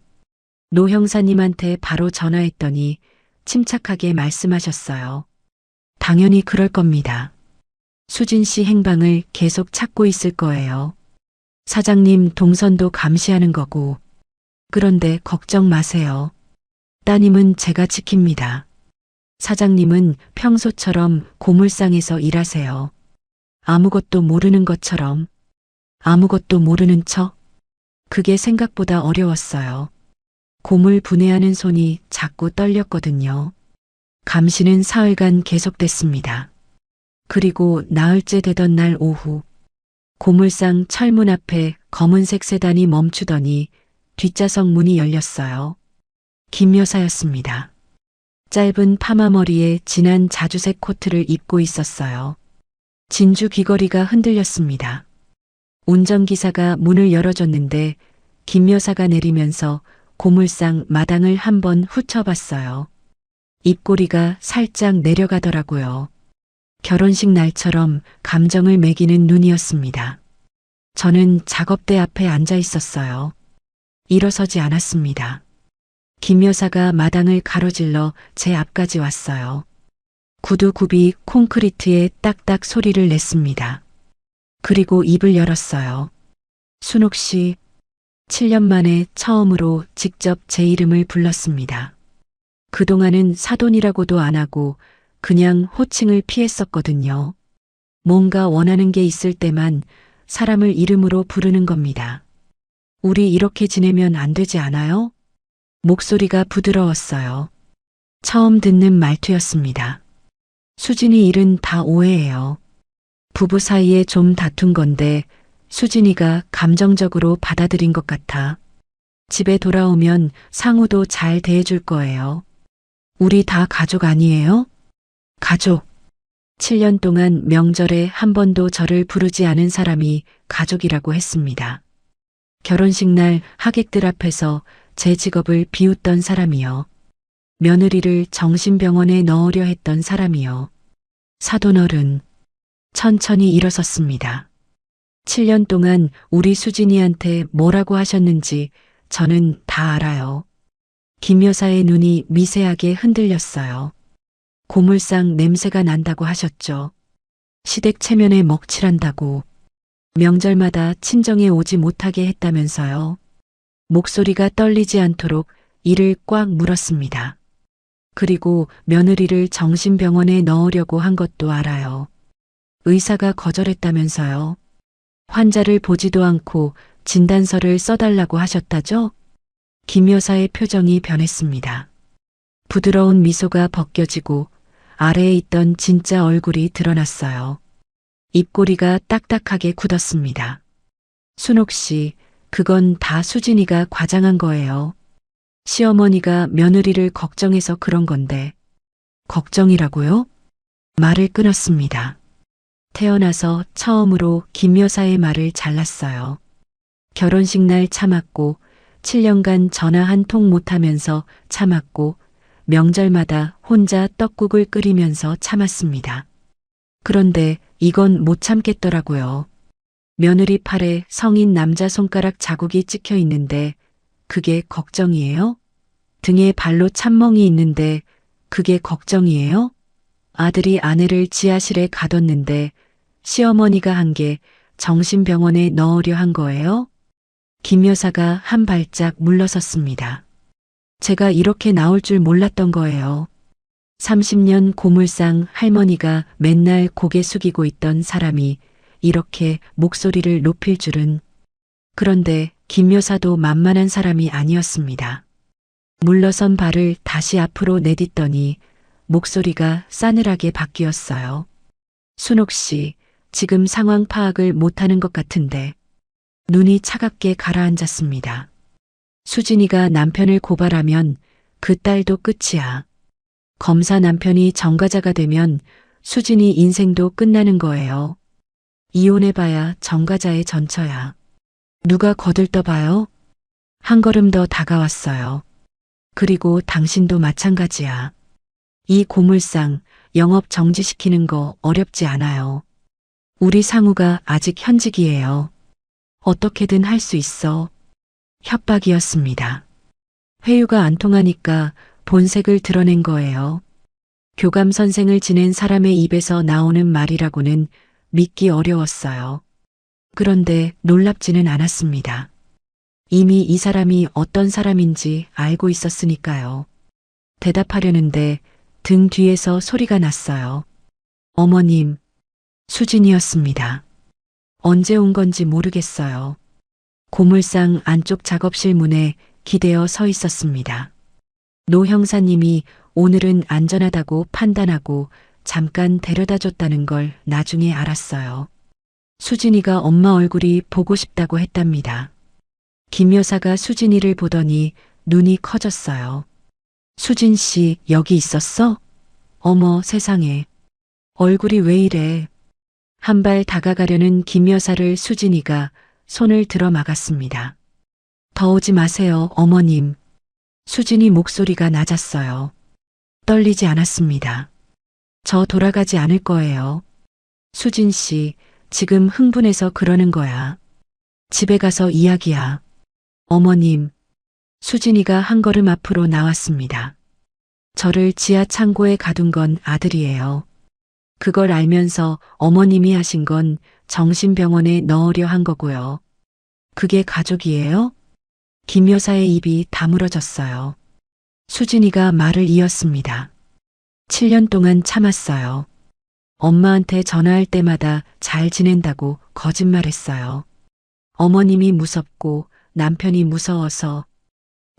노 형사님한테 바로 전화했더니 침착하게 말씀하셨어요. 당연히 그럴 겁니다. 수진 씨 행방을 계속 찾고 있을 거예요. 사장님 동선도 감시하는 거고. 그런데 걱정 마세요. 따님은 제가 지킵니다. 사장님은 평소처럼 고물상에서 일하세요. 아무것도 모르는 것처럼. 아무것도 모르는 척. 그게 생각보다 어려웠어요. 고물 분해하는 손이 자꾸 떨렸거든요. 감시는 사흘간 계속됐습니다. 그리고 나흘째 되던 날 오후, 고물상 철문 앞에 검은색 세단이 멈추더니 뒷좌석 문이 열렸어요. 김 여사였습니다. 짧은 파마머리에 진한 자주색 코트를 입고 있었어요. 진주 귀걸이가 흔들렸습니다. 운전기사가 문을 열어줬는데 김 여사가 내리면서 고물상 마당을 한번 훑어봤어요. 입꼬리가 살짝 내려가더라고요. 결혼식 날처럼 감정을 매기는 눈이었습니다. 저는 작업대 앞에 앉아 있었어요. 일어서지 않았습니다. 김 여사가 마당을 가로질러 제 앞까지 왔어요. 구두굽이 콘크리트에 딱딱 소리를 냈습니다. 그리고 입을 열었어요. 순옥 씨, 7년 만에 처음으로 직접 제 이름을 불렀습니다. 그동안은 사돈이라고도 안 하고 그냥 호칭을 피했었거든요. 뭔가 원하는 게 있을 때만 사람을 이름으로 부르는 겁니다. 우리 이렇게 지내면 안 되지 않아요? 목소리가 부드러웠어요. 처음 듣는 말투였습니다. 수진이 일은 다 오해예요. 부부 사이에 좀 다툰 건데 수진이가 감정적으로 받아들인 것 같아. 집에 돌아오면 상우도 잘 대해줄 거예요. 우리 다 가족 아니에요? 가족. 7년 동안 명절에 한 번도 저를 부르지 않은 사람이 가족이라고 했습니다. 결혼식 날 하객들 앞에서 제 직업을 비웃던 사람이요. 며느리를 정신병원에 넣으려 했던 사람이요. 사돈어른. 천천히 일어섰습니다. 7년 동안 우리 수진이한테 뭐라고 하셨는지 저는 다 알아요. 김 여사의 눈이 미세하게 흔들렸어요. 고물상 냄새가 난다고 하셨죠. 시댁 체면에 먹칠한다고. 명절마다 친정에 오지 못하게 했다면서요. 목소리가 떨리지 않도록 이를 꽉 물었습니다. 그리고 며느리를 정신병원에 넣으려고 한 것도 알아요. 의사가 거절했다면서요. 환자를 보지도 않고 진단서를 써달라고 하셨다죠? 김 여사의 표정이 변했습니다. 부드러운 미소가 벗겨지고 아래에 있던 진짜 얼굴이 드러났어요. 입꼬리가 딱딱하게 굳었습니다. 순옥 씨, 그건 다 수진이가 과장한 거예요. 시어머니가 며느리를 걱정해서 그런 건데. 걱정이라고요? 말을 끊었습니다. 태어나서 처음으로 김 여사의 말을 잘랐어요. 결혼식 날 참았고 7년간 전화 한 통 못하면서 참았고 명절마다 혼자 떡국을 끓이면서 참았습니다. 그런데 이건 못 참겠더라고요. 며느리 팔에 성인 남자 손가락 자국이 찍혀 있는데 그게 걱정이에요? 등에 발로 참멍이 있는데 그게 걱정이에요? 아들이 아내를 지하실에 가뒀는데 시어머니가 한 게 정신병원에 넣으려 한 거예요? 김 여사가 한 발짝 물러섰습니다. 제가 이렇게 나올 줄 몰랐던 거예요. 30년 고물상 할머니가 맨날 고개 숙이고 있던 사람이 이렇게 목소리를 높일 줄은. 그런데 김 여사도 만만한 사람이 아니었습니다. 물러선 발을 다시 앞으로 내딛더니 목소리가 싸늘하게 바뀌었어요. 순옥 씨, 지금 상황 파악을 못하는 것 같은데. 눈이 차갑게 가라앉았습니다. 수진이가 남편을 고발하면 그 딸도 끝이야. 검사 남편이 전과자가 되면 수진이 인생도 끝나는 거예요. 이혼해봐야 전과자의 전처야. 누가 거들떠봐요? 한 걸음 더 다가왔어요. 그리고 당신도 마찬가지야. 이 고물상 영업 정지시키는 거 어렵지 않아요. 우리 상우가 아직 현직이에요. 어떻게든 할 수 있어. 협박이었습니다. 회유가 안 통하니까 본색을 드러낸 거예요. 교감 선생을 지낸 사람의 입에서 나오는 말이라고는 믿기 어려웠어요. 그런데 놀랍지는 않았습니다. 이미 이 사람이 어떤 사람인지 알고 있었으니까요. 대답하려는데 등 뒤에서 소리가 났어요. 어머님, 수진이었습니다. 언제 온 건지 모르겠어요. 고물상 안쪽 작업실 문에 기대어 서 있었습니다. 노 형사님이 오늘은 안전하다고 판단하고 잠깐 데려다 줬다는 걸 나중에 알았어요. 수진이가 엄마 얼굴이 보고 싶다고 했답니다. 김 여사가 수진이를 보더니 눈이 커졌어요. 수진 씨, 여기 있었어? 어머, 세상에. 얼굴이 왜 이래? 한 발 다가가려는 김 여사를 수진이가 손을 들어 막았습니다. 더 오지 마세요, 어머님. 수진이 목소리가 낮았어요. 떨리지 않았습니다. 저 돌아가지 않을 거예요. 수진 씨, 지금 흥분해서 그러는 거야. 집에 가서 이야기야. 어머님. 수진이가 한 걸음 앞으로 나왔습니다. 저를 지하 창고에 가둔 건 아들이에요. 그걸 알면서 어머님이 하신 건 정신병원에 넣으려 한 거고요. 그게 가족이에요? 김 여사의 입이 다물어졌어요. 수진이가 말을 이었습니다. 7년 동안 참았어요. 엄마한테 전화할 때마다 잘 지낸다고 거짓말했어요. 어머님이 무섭고 남편이 무서워서.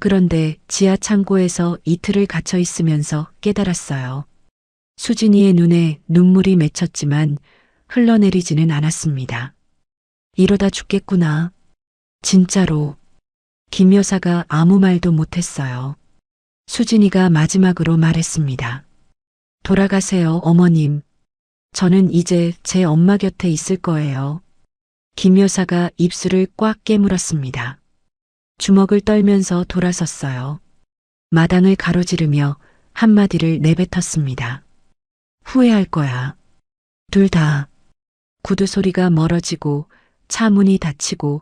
그런데 지하 창고에서 이틀을 갇혀 있으면서 깨달았어요. 수진이의 눈에 눈물이 맺혔지만 흘러내리지는 않았습니다. 이러다 죽겠구나. 진짜로. 김 여사가 아무 말도 못했어요. 수진이가 마지막으로 말했습니다. 돌아가세요, 어머님. 저는 이제 제 엄마 곁에 있을 거예요. 김 여사가 입술을 꽉 깨물었습니다. 주먹을 떨면서 돌아섰어요. 마당을 가로지르며 한마디를 내뱉었습니다. 후회할 거야. 둘 다. 구두 소리가 멀어지고 차 문이 닫히고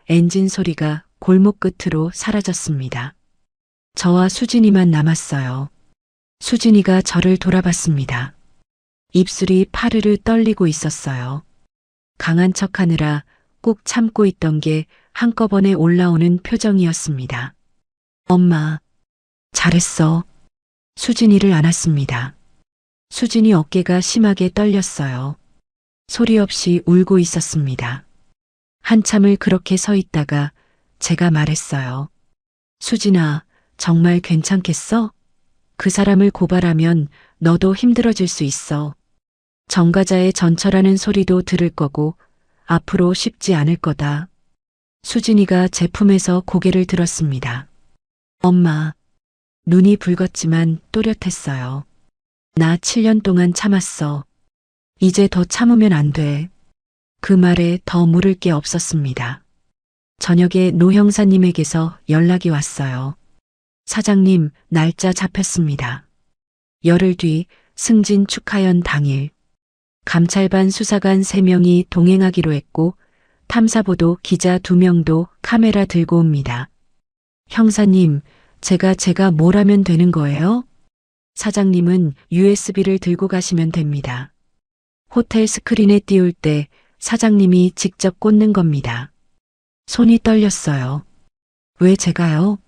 엔진 소리가 골목 끝으로 사라졌습니다. 저와 수진이만 남았어요. 수진이가 저를 돌아봤습니다. 입술이 파르르 떨리고 있었어요. 강한 척하느라 꾹 참고 있던 게 한꺼번에 올라오는 표정이었습니다. 엄마, 잘했어. 수진이를 안았습니다. 수진이 어깨가 심하게 떨렸어요. 소리 없이 울고 있었습니다. 한참을 그렇게 서 있다가 제가 말했어요. 수진아, 정말 괜찮겠어? 그 사람을 고발하면 너도 힘들어질 수 있어. 정가자의 전처라는 소리도 들을 거고 앞으로 쉽지 않을 거다. 수진이가 제 품에서 고개를 들었습니다. 엄마, 눈이 붉었지만 또렷했어요. 나 7년 동안 참았어. 이제 더 참으면 안 돼. 그 말에 더 물을 게 없었습니다. 저녁에 노 형사님에게서 연락이 왔어요. 사장님, 날짜 잡혔습니다. 열흘 뒤 승진 축하연 당일. 감찰반 수사관 3명이 동행하기로 했고 탐사보도 기자 2명도 카메라 들고 옵니다. 형사님, 제가 뭘 하면 되는 거예요? 사장님은 USB를 들고 가시면 됩니다. 호텔 스크린에 띄울 때 사장님이 직접 꽂는 겁니다. 손이 떨렸어요. 왜 제가요?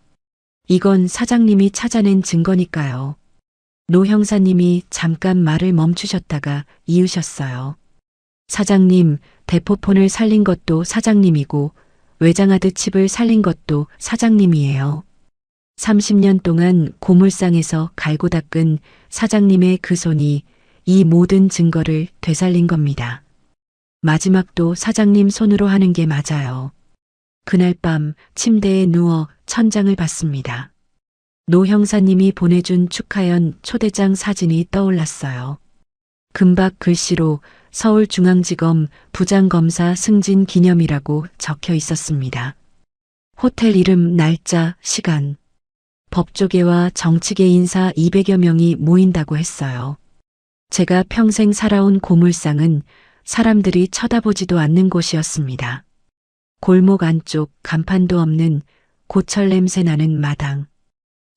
이건 사장님이 찾아낸 증거니까요. 노 형사님이 잠깐 말을 멈추셨다가 이으셨어요. 사장님, 대포폰을 살린 것도 사장님이고 외장하드 칩을 살린 것도 사장님이에요. 30년 동안 고물상에서 갈고 닦은 사장님의 그 손이 이 모든 증거를 되살린 겁니다. 마지막도 사장님 손으로 하는 게 맞아요. 그날 밤 침대에 누워 천장을 봤습니다. 노 형사님이 보내준 축하연 초대장 사진이 떠올랐어요. 금박 글씨로 서울중앙지검 부장검사 승진 기념이라고 적혀 있었습니다. 호텔 이름, 날짜, 시간. 법조계와 정치계 인사 200여 명이 모인다고 했어요. 제가 평생 살아온 고물상은 사람들이 쳐다보지도 않는 곳이었습니다. 골목 안쪽 간판도 없는 고철 냄새 나는 마당.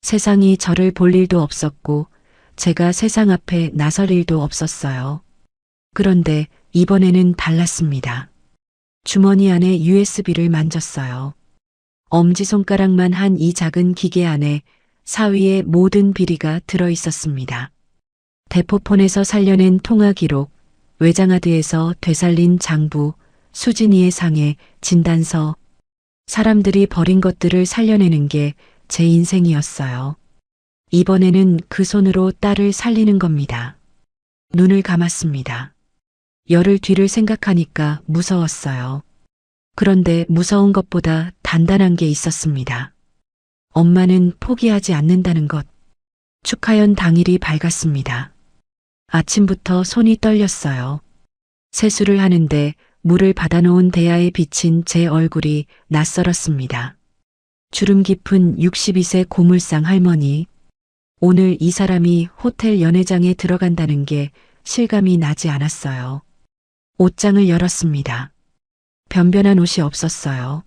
세상이 저를 볼 일도 없었고 제가 세상 앞에 나설 일도 없었어요. 그런데 이번에는 달랐습니다. 주머니 안에 USB를 만졌어요. 엄지손가락만 한 이 작은 기계 안에 사위의 모든 비리가 들어 있었습니다. 대포폰에서 살려낸 통화 기록, 외장하드에서 되살린 장부, 수진이의 상해, 진단서. 사람들이 버린 것들을 살려내는 게 제 인생이었어요. 이번에는 그 손으로 딸을 살리는 겁니다. 눈을 감았습니다. 열흘 뒤를 생각하니까 무서웠어요. 그런데 무서운 것보다 단단한 게 있었습니다. 엄마는 포기하지 않는다는 것. 축하연 당일이 밝았습니다. 아침부터 손이 떨렸어요. 세수를 하는데 물을 받아놓은 대야에 비친 제 얼굴이 낯설었습니다. 주름 깊은 62세 고물상 할머니. 오늘 이 사람이 호텔 연회장에 들어간다는 게 실감이 나지 않았어요. 옷장을 열었습니다. 변변한 옷이 없었어요.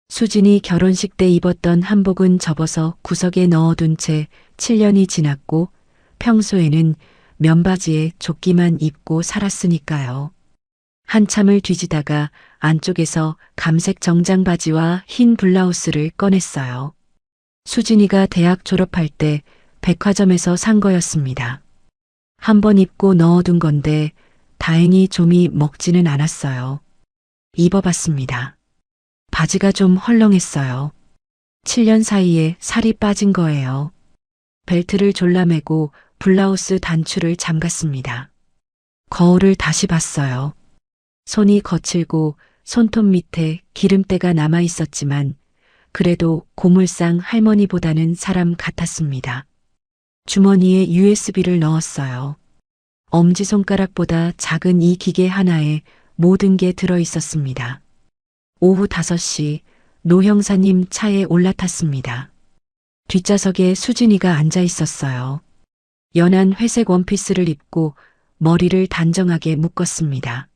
수진이 결혼식 때 입었던 한복은 접어서 구석에 넣어둔 채 7년이 지났고 평소에는 면바지에 조끼만 입고 살았으니까요. 한참을 뒤지다가 안쪽에서 감색 정장 바지와 흰 블라우스를 꺼냈어요. 수진이가 대학 졸업할 때 백화점에서 산 거였습니다. 한번 입고 넣어둔 건데 다행히 좀이 먹지는 않았어요. 입어봤습니다. 바지가 좀 헐렁했어요. 7년 사이에 살이 빠진 거예요. 벨트를 졸라매고 블라우스 단추를 잠갔습니다. 거울을 다시 봤어요. 손이 거칠고 손톱 밑에 기름때가 남아 있었지만 그래도 고물상 할머니보다는 사람 같았습니다. 주머니에 USB를 넣었어요. 엄지손가락보다 작은 이 기계 하나에 모든 게 들어 있었습니다. 오후 5시 노 형사님 차에 올라탔습니다. 뒷좌석에 수진이가 앉아 있었어요. 연한 회색 원피스를 입고 머리를 단정하게 묶었습니다.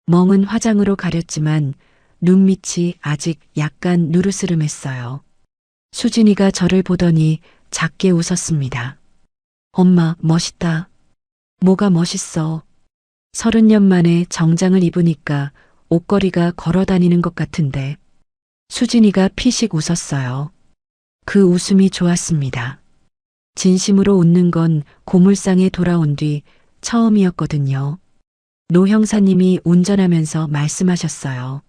멍은 화장으로 가렸지만 눈밑이 아직 약간 누르스름했어요. 수진이가 저를 보더니 작게 웃었습니다. 엄마, 멋있다. 뭐가 멋있어. 30년 만에 정장을 입으니까 옷걸이가 걸어다니는 것 같은데. 수진이가 피식 웃었어요. 그 웃음이 좋았습니다. 진심으로 웃는 건 고물상에 돌아온 뒤 처음이었거든요. 노 형사님이 운전하면서 말씀하셨어요.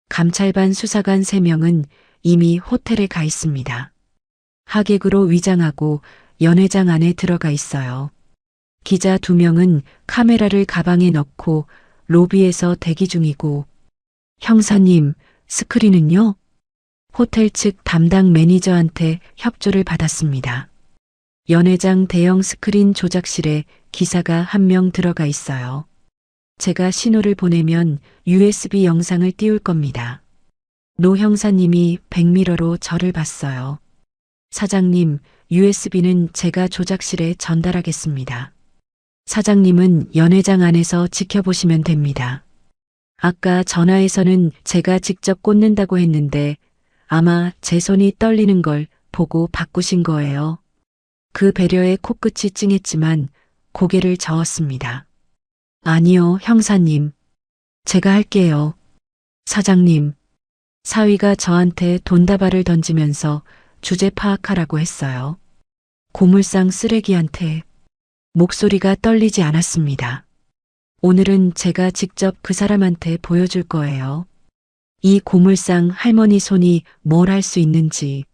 감찰반 수사관 3명은 이미 호텔에 가 있습니다. 하객으로 위장하고 연회장 안에 들어가 있어요. 기자 2명은 카메라를 가방에 넣고 로비에서 대기 중이고. 형사님, 스크린은요? 호텔 측 담당 매니저한테 협조를 받았습니다. 연회장 대형 스크린 조작실에 기사가 1명 들어가 있어요. 제가 신호를 보내면 USB 영상을 띄울 겁니다. 노 형사님이 백미러로 저를 봤어요. 사장님, USB는 제가 조작실에 전달하겠습니다. 사장님은 연회장 안에서 지켜보시면 됩니다. 아까 전화에서는 제가 직접 꽂는다고 했는데 아마 제 손이 떨리는 걸 보고 바꾸신 거예요. 그 배려에 코끝이 찡했지만 고개를 저었습니다. 아니요, 형사님. 제가 할게요. 사장님. 사위가 저한테 돈다발을 던지면서 주제 파악하라고 했어요. 고물상 쓰레기한테. 목소리가 떨리지 않았습니다. 오늘은 제가 직접 그 사람한테 보여줄 거예요. 이 고물상 할머니 손이 뭘 할 수 있는지.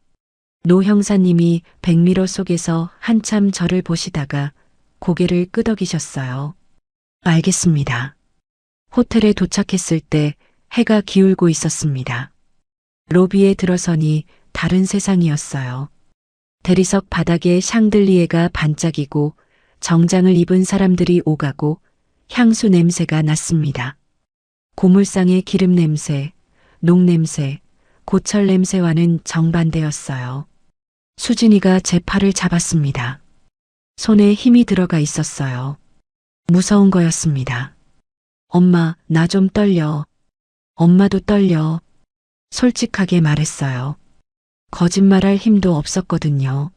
노 형사님이 백미러 속에서 한참 저를 보시다가 고개를 끄덕이셨어요. 알겠습니다. 호텔에 도착했을 때 해가 기울고 있었습니다. 로비에 들어서니 다른 세상이었어요. 대리석 바닥에 샹들리에가 반짝이고 정장을 입은 사람들이 오가고 향수 냄새가 났습니다. 고물상의 기름 냄새, 녹 냄새, 고철 냄새와는 정반대였어요. 수진이가 제 팔을 잡았습니다. 손에 힘이 들어가 있었어요. 무서운 거였습니다. 엄마, 나 좀 떨려. 엄마도 떨려. 솔직하게 말했어요. 거짓말할 힘도 없었거든요.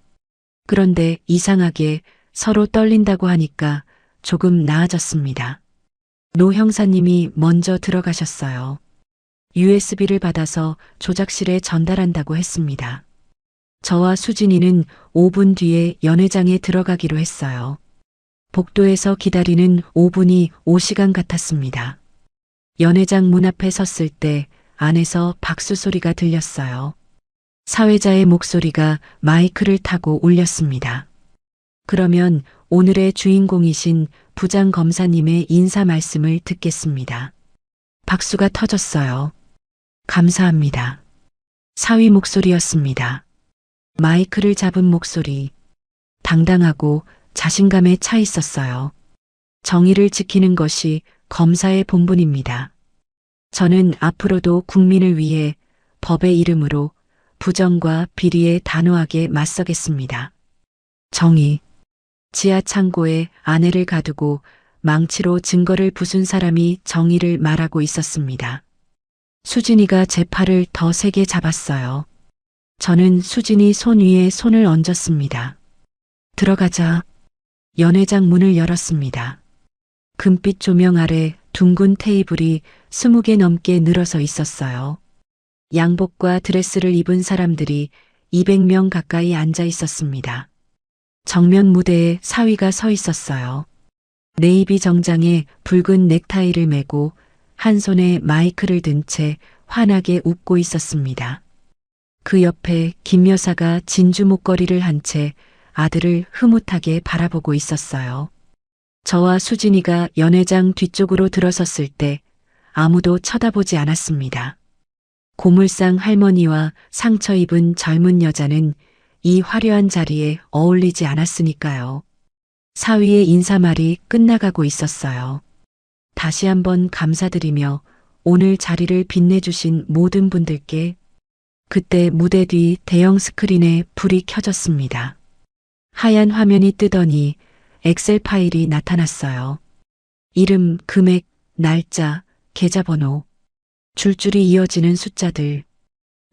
그런데 이상하게 서로 떨린다고 하니까 조금 나아졌습니다. 노 형사님이 먼저 들어가셨어요. USB를 받아서 조작실에 전달한다고 했습니다. 저와 수진이는 5분 뒤에 연회장에 들어가기로 했어요. 복도에서 기다리는 5분이 5시간 같았습니다. 연회장 문 앞에 섰을 때 안에서 박수 소리가 들렸어요. 사회자의 목소리가 마이크를 타고 울렸습니다. 그러면 오늘의 주인공이신 부장 검사님의 인사 말씀을 듣겠습니다. 박수가 터졌어요. 감사합니다. 사위 목소리였습니다. 마이크를 잡은 목소리. 당당하고 자신감에 차 있었어요. 정의를 지키는 것이 검사의 본분입니다. 저는 앞으로도 국민을 위해 법의 이름으로 부정과 비리에 단호하게 맞서겠습니다. 정의. 지하 창고에 아내를 가두고 망치로 증거를 부순 사람이 정의를 말하고 있었습니다. 수진이가 제 팔을 더 세게 잡았어요. 저는 수진이 손 위에 손을 얹었습니다. 들어가자. 연회장 문을 열었습니다. 금빛 조명 아래 둥근 테이블이 20개 넘게 늘어서 있었어요. 양복과 드레스를 입은 사람들이 200명 가까이 앉아 있었습니다. 정면 무대에 사위가 서 있었어요. 네이비 정장에 붉은 넥타이를 메고 한 손에 마이크를 든 채 환하게 웃고 있었습니다. 그 옆에 김 여사가 진주 목걸이를 한 채 아들을 흐뭇하게 바라보고 있었어요. 저와 수진이가 연회장 뒤쪽으로 들어섰을 때 아무도 쳐다보지 않았습니다. 고물상 할머니와 상처 입은 젊은 여자는 이 화려한 자리에 어울리지 않았으니까요. 사위의 인사말이 끝나가고 있었어요. 다시 한번 감사드리며 오늘 자리를 빛내주신 모든 분들께. 그때 무대 뒤 대형 스크린에 불이 켜졌습니다. 하얀 화면이 뜨더니 엑셀 파일이 나타났어요. 이름, 금액, 날짜, 계좌번호, 줄줄이 이어지는 숫자들.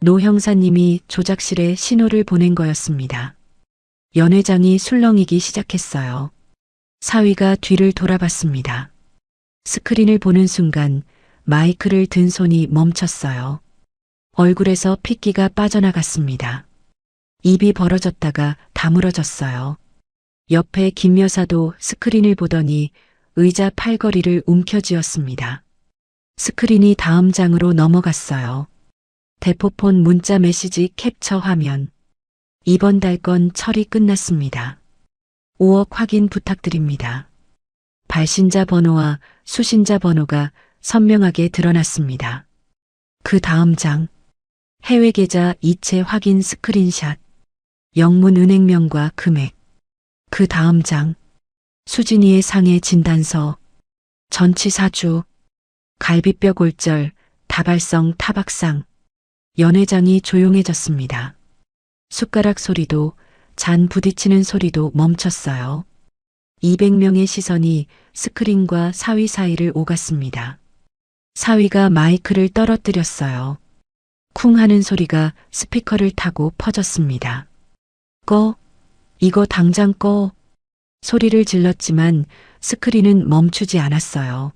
노 형사님이 조작실에 신호를 보낸 거였습니다. 연회장이 술렁이기 시작했어요. 사위가 뒤를 돌아봤습니다. 스크린을 보는 순간 마이크를 든 손이 멈췄어요. 얼굴에서 핏기가 빠져나갔습니다. 입이 벌어졌다가 다물어졌어요. 옆에 김 여사도 스크린을 보더니 의자 팔걸이를 움켜쥐었습니다. 스크린이 다음 장으로 넘어갔어요. 대포폰 문자 메시지 캡처 화면. 이번 달 건 처리 끝났습니다. 5억 확인 부탁드립니다. 발신자 번호와 수신자 번호가 선명하게 드러났습니다. 그 다음 장. 해외 계좌 이체 확인 스크린샷. 영문 은행명과 금액. 그 다음 장. 수진이의 상해 진단서. 전치 사주. 갈비뼈 골절, 다발성 타박상. 연회장이 조용해졌습니다. 숟가락 소리도 잔 부딪히는 소리도 멈췄어요. 200명의 시선이 스크린과 사위 사이를 오갔습니다. 사위가 마이크를 떨어뜨렸어요. 쿵 하는 소리가 스피커를 타고 퍼졌습니다. 꺼. 이거 당장 꺼. 소리를 질렀지만 스크린은 멈추지 않았어요.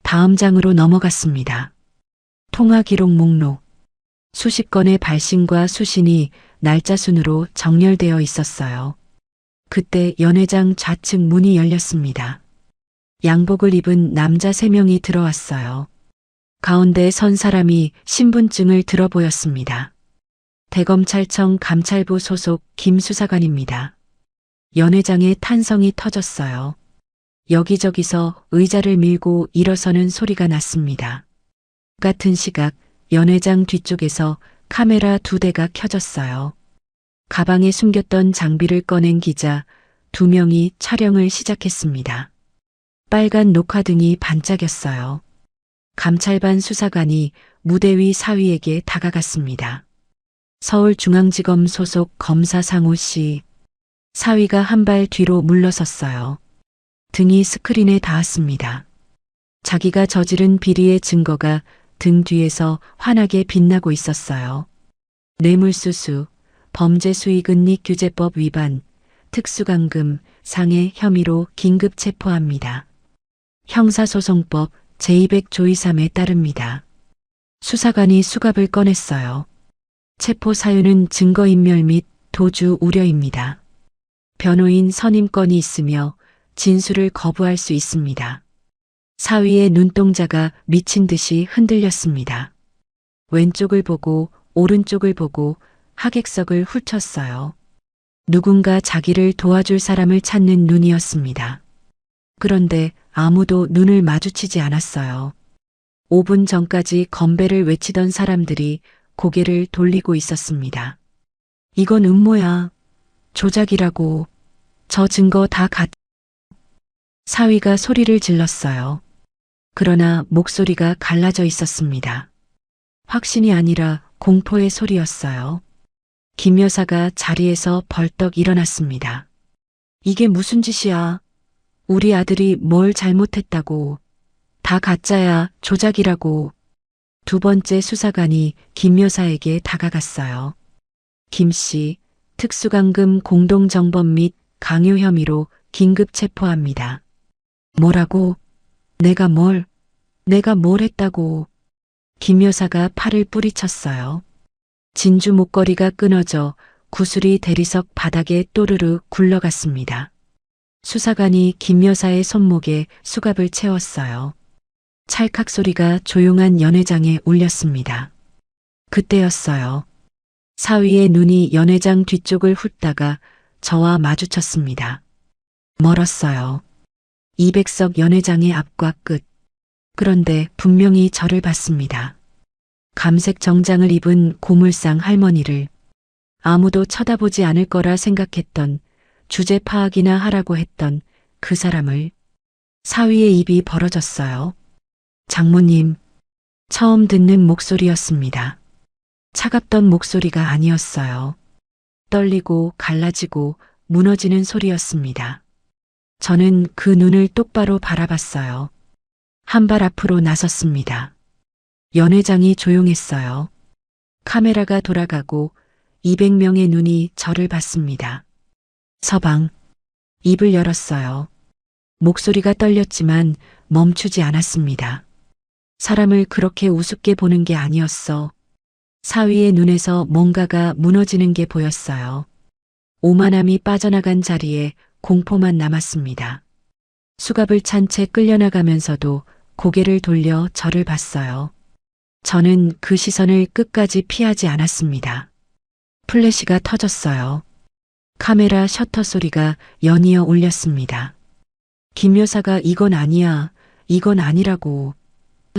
다음 장으로 넘어갔습니다. 통화 기록 목록. 수십 건의 발신과 수신이 날짜 순으로 정렬되어 있었어요. 그때 연회장 좌측 문이 열렸습니다. 양복을 입은 남자 3명이 들어왔어요. 가운데 선 사람이 신분증을 들어 보였습니다. 대검찰청 감찰부 소속 김 수사관입니다. 연회장의 탄성이 터졌어요. 여기저기서 의자를 밀고 일어서는 소리가 났습니다. 같은 시각 연회장 뒤쪽에서 카메라 2대가 켜졌어요. 가방에 숨겼던 장비를 꺼낸 기자 2명이 촬영을 시작했습니다. 빨간 녹화등이 반짝였어요. 감찰반 수사관이 무대 위 사위에게 다가갔습니다. 서울중앙지검 소속 검사 상우 씨. 사위가 한 발 뒤로 물러섰어요. 등이 스크린에 닿았습니다. 자기가 저지른 비리의 증거가 등 뒤에서 환하게 빛나고 있었어요. 뇌물수수, 범죄수익은닉규제법 위반, 특수감금, 상해 혐의로 긴급 체포합니다. 형사소송법 제200조이삼에 따릅니다. 수사관이 수갑을 꺼냈어요. 체포 사유는 증거인멸 및 도주 우려입니다. 변호인 선임권이 있으며 진술을 거부할 수 있습니다. 사위의 눈동자가 미친 듯이 흔들렸습니다. 왼쪽을 보고 오른쪽을 보고 하객석을 훑었어요. 누군가 자기를 도와줄 사람을 찾는 눈이었습니다. 그런데 아무도 눈을 마주치지 않았어요. 5분 전까지 건배를 외치던 사람들이 고개를 돌리고 있었습니다. 이건 음모야. 조작이라고. 저 증거 다 사위가 소리를 질렀어요. 그러나 목소리가 갈라져 있었습니다. 확신이 아니라 공포의 소리였어요. 김 여사가 자리에서 벌떡 일어났습니다. 이게 무슨 짓이야? 우리 아들이 뭘 잘못했다고. 다 가짜야, 조작이라고. 두 번째 수사관이 김 여사에게 다가갔어요. 김 씨, 특수강금 공동정범 및 강요 혐의로 긴급 체포합니다. 뭐라고? 내가 뭘 했다고. 김 여사가 팔을 뿌리쳤어요. 진주 목걸이가 끊어져 구슬이 대리석 바닥에 또르르 굴러갔습니다. 수사관이 김 여사의 손목에 수갑을 채웠어요. 찰칵 소리가 조용한 연회장에 울렸습니다. 그때였어요. 사위의 눈이 연회장 뒤쪽을 훑다가 저와 마주쳤습니다. 멀었어요. 200석 연회장의 앞과 끝. 그런데 분명히 저를 봤습니다. 감색 정장을 입은 고물상 할머니를. 아무도 쳐다보지 않을 거라 생각했던, 주제 파악이나 하라고 했던 그 사람을. 사위의 입이 벌어졌어요. 장모님. 처음 듣는 목소리였습니다. 차갑던 목소리가 아니었어요. 떨리고 갈라지고 무너지는 소리였습니다. 저는 그 눈을 똑바로 바라봤어요. 한 발 앞으로 나섰습니다. 연회장이 조용했어요. 카메라가 돌아가고 200명의 눈이 저를 봤습니다. 서방. 입을 열었어요. 목소리가 떨렸지만 멈추지 않았습니다. 사람을 그렇게 우습게 보는 게 아니었어. 사위의 눈에서 뭔가가 무너지는 게 보였어요. 오만함이 빠져나간 자리에 공포만 남았습니다. 수갑을 찬 채 끌려나가면서도 고개를 돌려 저를 봤어요. 저는 그 시선을 끝까지 피하지 않았습니다. 플래시가 터졌어요. 카메라 셔터 소리가 연이어 울렸습니다. 김 여사가 이건 아니야, 이건 아니라고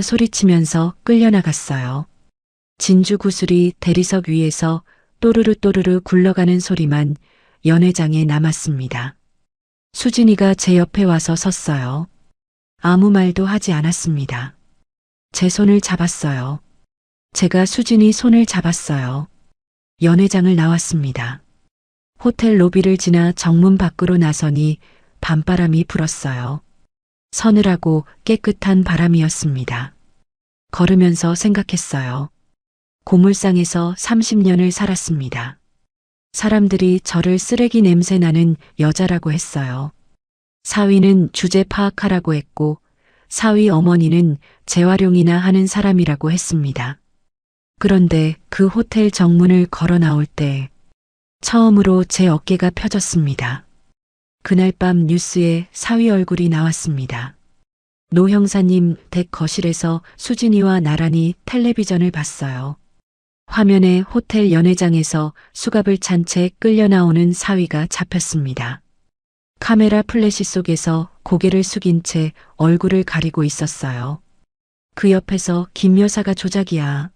소리치면서 끌려나갔어요. 진주 구슬이 대리석 위에서 또르르 또르르 굴러가는 소리만 연회장에 남았습니다. 수진이가 제 옆에 와서 섰어요. 아무 말도 하지 않았습니다. 제 손을 잡았어요. 제가 수진이 손을 잡았어요. 연회장을 나왔습니다. 호텔 로비를 지나 정문 밖으로 나서니 밤바람이 불었어요. 서늘하고 깨끗한 바람이었습니다. 걸으면서 생각했어요. 고물상에서 30년을 살았습니다. 사람들이 저를 쓰레기 냄새 나는 여자라고 했어요. 사위는 주제 파악하라고 했고 사위 어머니는 재활용이나 하는 사람이라고 했습니다. 그런데 그 호텔 정문을 걸어 나올 때 처음으로 제 어깨가 펴졌습니다. 그날 밤 뉴스에 사위 얼굴이 나왔습니다. 노 형사님 댁 거실에서 수진이와 나란히 텔레비전을 봤어요. 화면에 호텔 연회장에서 수갑을 찬 채 끌려 나오는 사위가 잡혔습니다. 카메라 플래시 속에서 고개를 숙인 채 얼굴을 가리고 있었어요. 그 옆에서 김 여사가 조작이야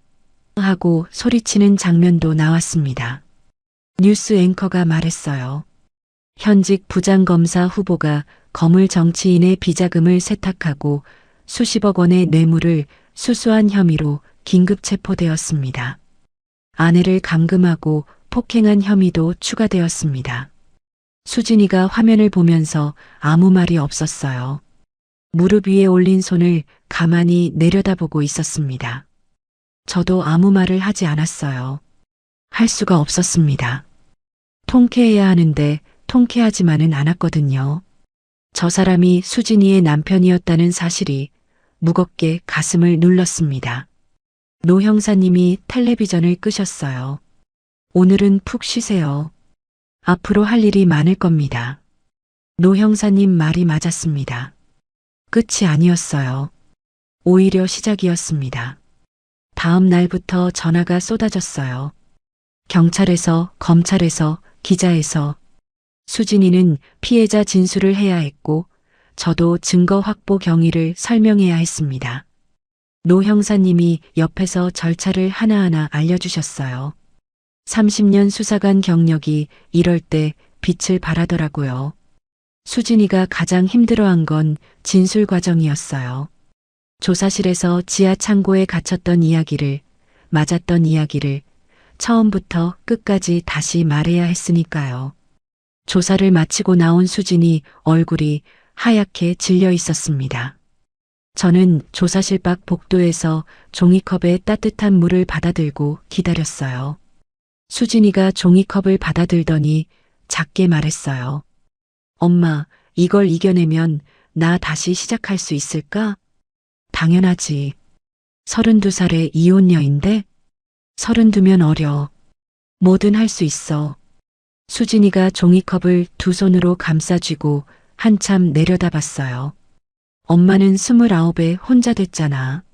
하고 소리치는 장면도 나왔습니다. 뉴스 앵커가 말했어요. 현직 부장검사 후보가 거물 정치인의 비자금을 세탁하고 수십억 원의 뇌물을 수수한 혐의로 긴급 체포되었습니다. 아내를 감금하고 폭행한 혐의도 추가되었습니다. 수진이가 화면을 보면서 아무 말이 없었어요. 무릎 위에 올린 손을 가만히 내려다보고 있었습니다. 저도 아무 말을 하지 않았어요. 할 수가 없었습니다. 통쾌해야 하는데 통쾌하지만은 않았거든요. 저 사람이 수진이의 남편이었다는 사실이 무겁게 가슴을 눌렀습니다. 노 형사님이 텔레비전을 끄셨어요. 오늘은 푹 쉬세요. 앞으로 할 일이 많을 겁니다. 노 형사님 말이 맞았습니다. 끝이 아니었어요. 오히려 시작이었습니다. 다음 날부터 전화가 쏟아졌어요. 경찰에서, 검찰에서, 기자에서. 수진이는 피해자 진술을 해야 했고, 저도 증거 확보 경위를 설명해야 했습니다. 노 형사님이 옆에서 절차를 하나하나 알려주셨어요. 30년 수사관 경력이 이럴 때 빛을 발하더라고요. 수진이가 가장 힘들어한 건 진술 과정이었어요. 조사실에서 지하 창고에 갇혔던 이야기를, 맞았던 이야기를 처음부터 끝까지 다시 말해야 했으니까요. 조사를 마치고 나온 수진이 얼굴이 하얗게 질려 있었습니다. 저는 조사실 밖 복도에서 종이컵에 따뜻한 물을 받아들고 기다렸어요. 수진이가 종이컵을 받아들더니 작게 말했어요. 엄마, 이걸 이겨내면 나 다시 시작할 수 있을까? 당연하지. 32살의 이혼녀인데? 32면 어려. 뭐든 할 수 있어. 수진이가 종이컵을 두 손으로 감싸쥐고 한참 내려다봤어요. 엄마는 29에 혼자 됐잖아.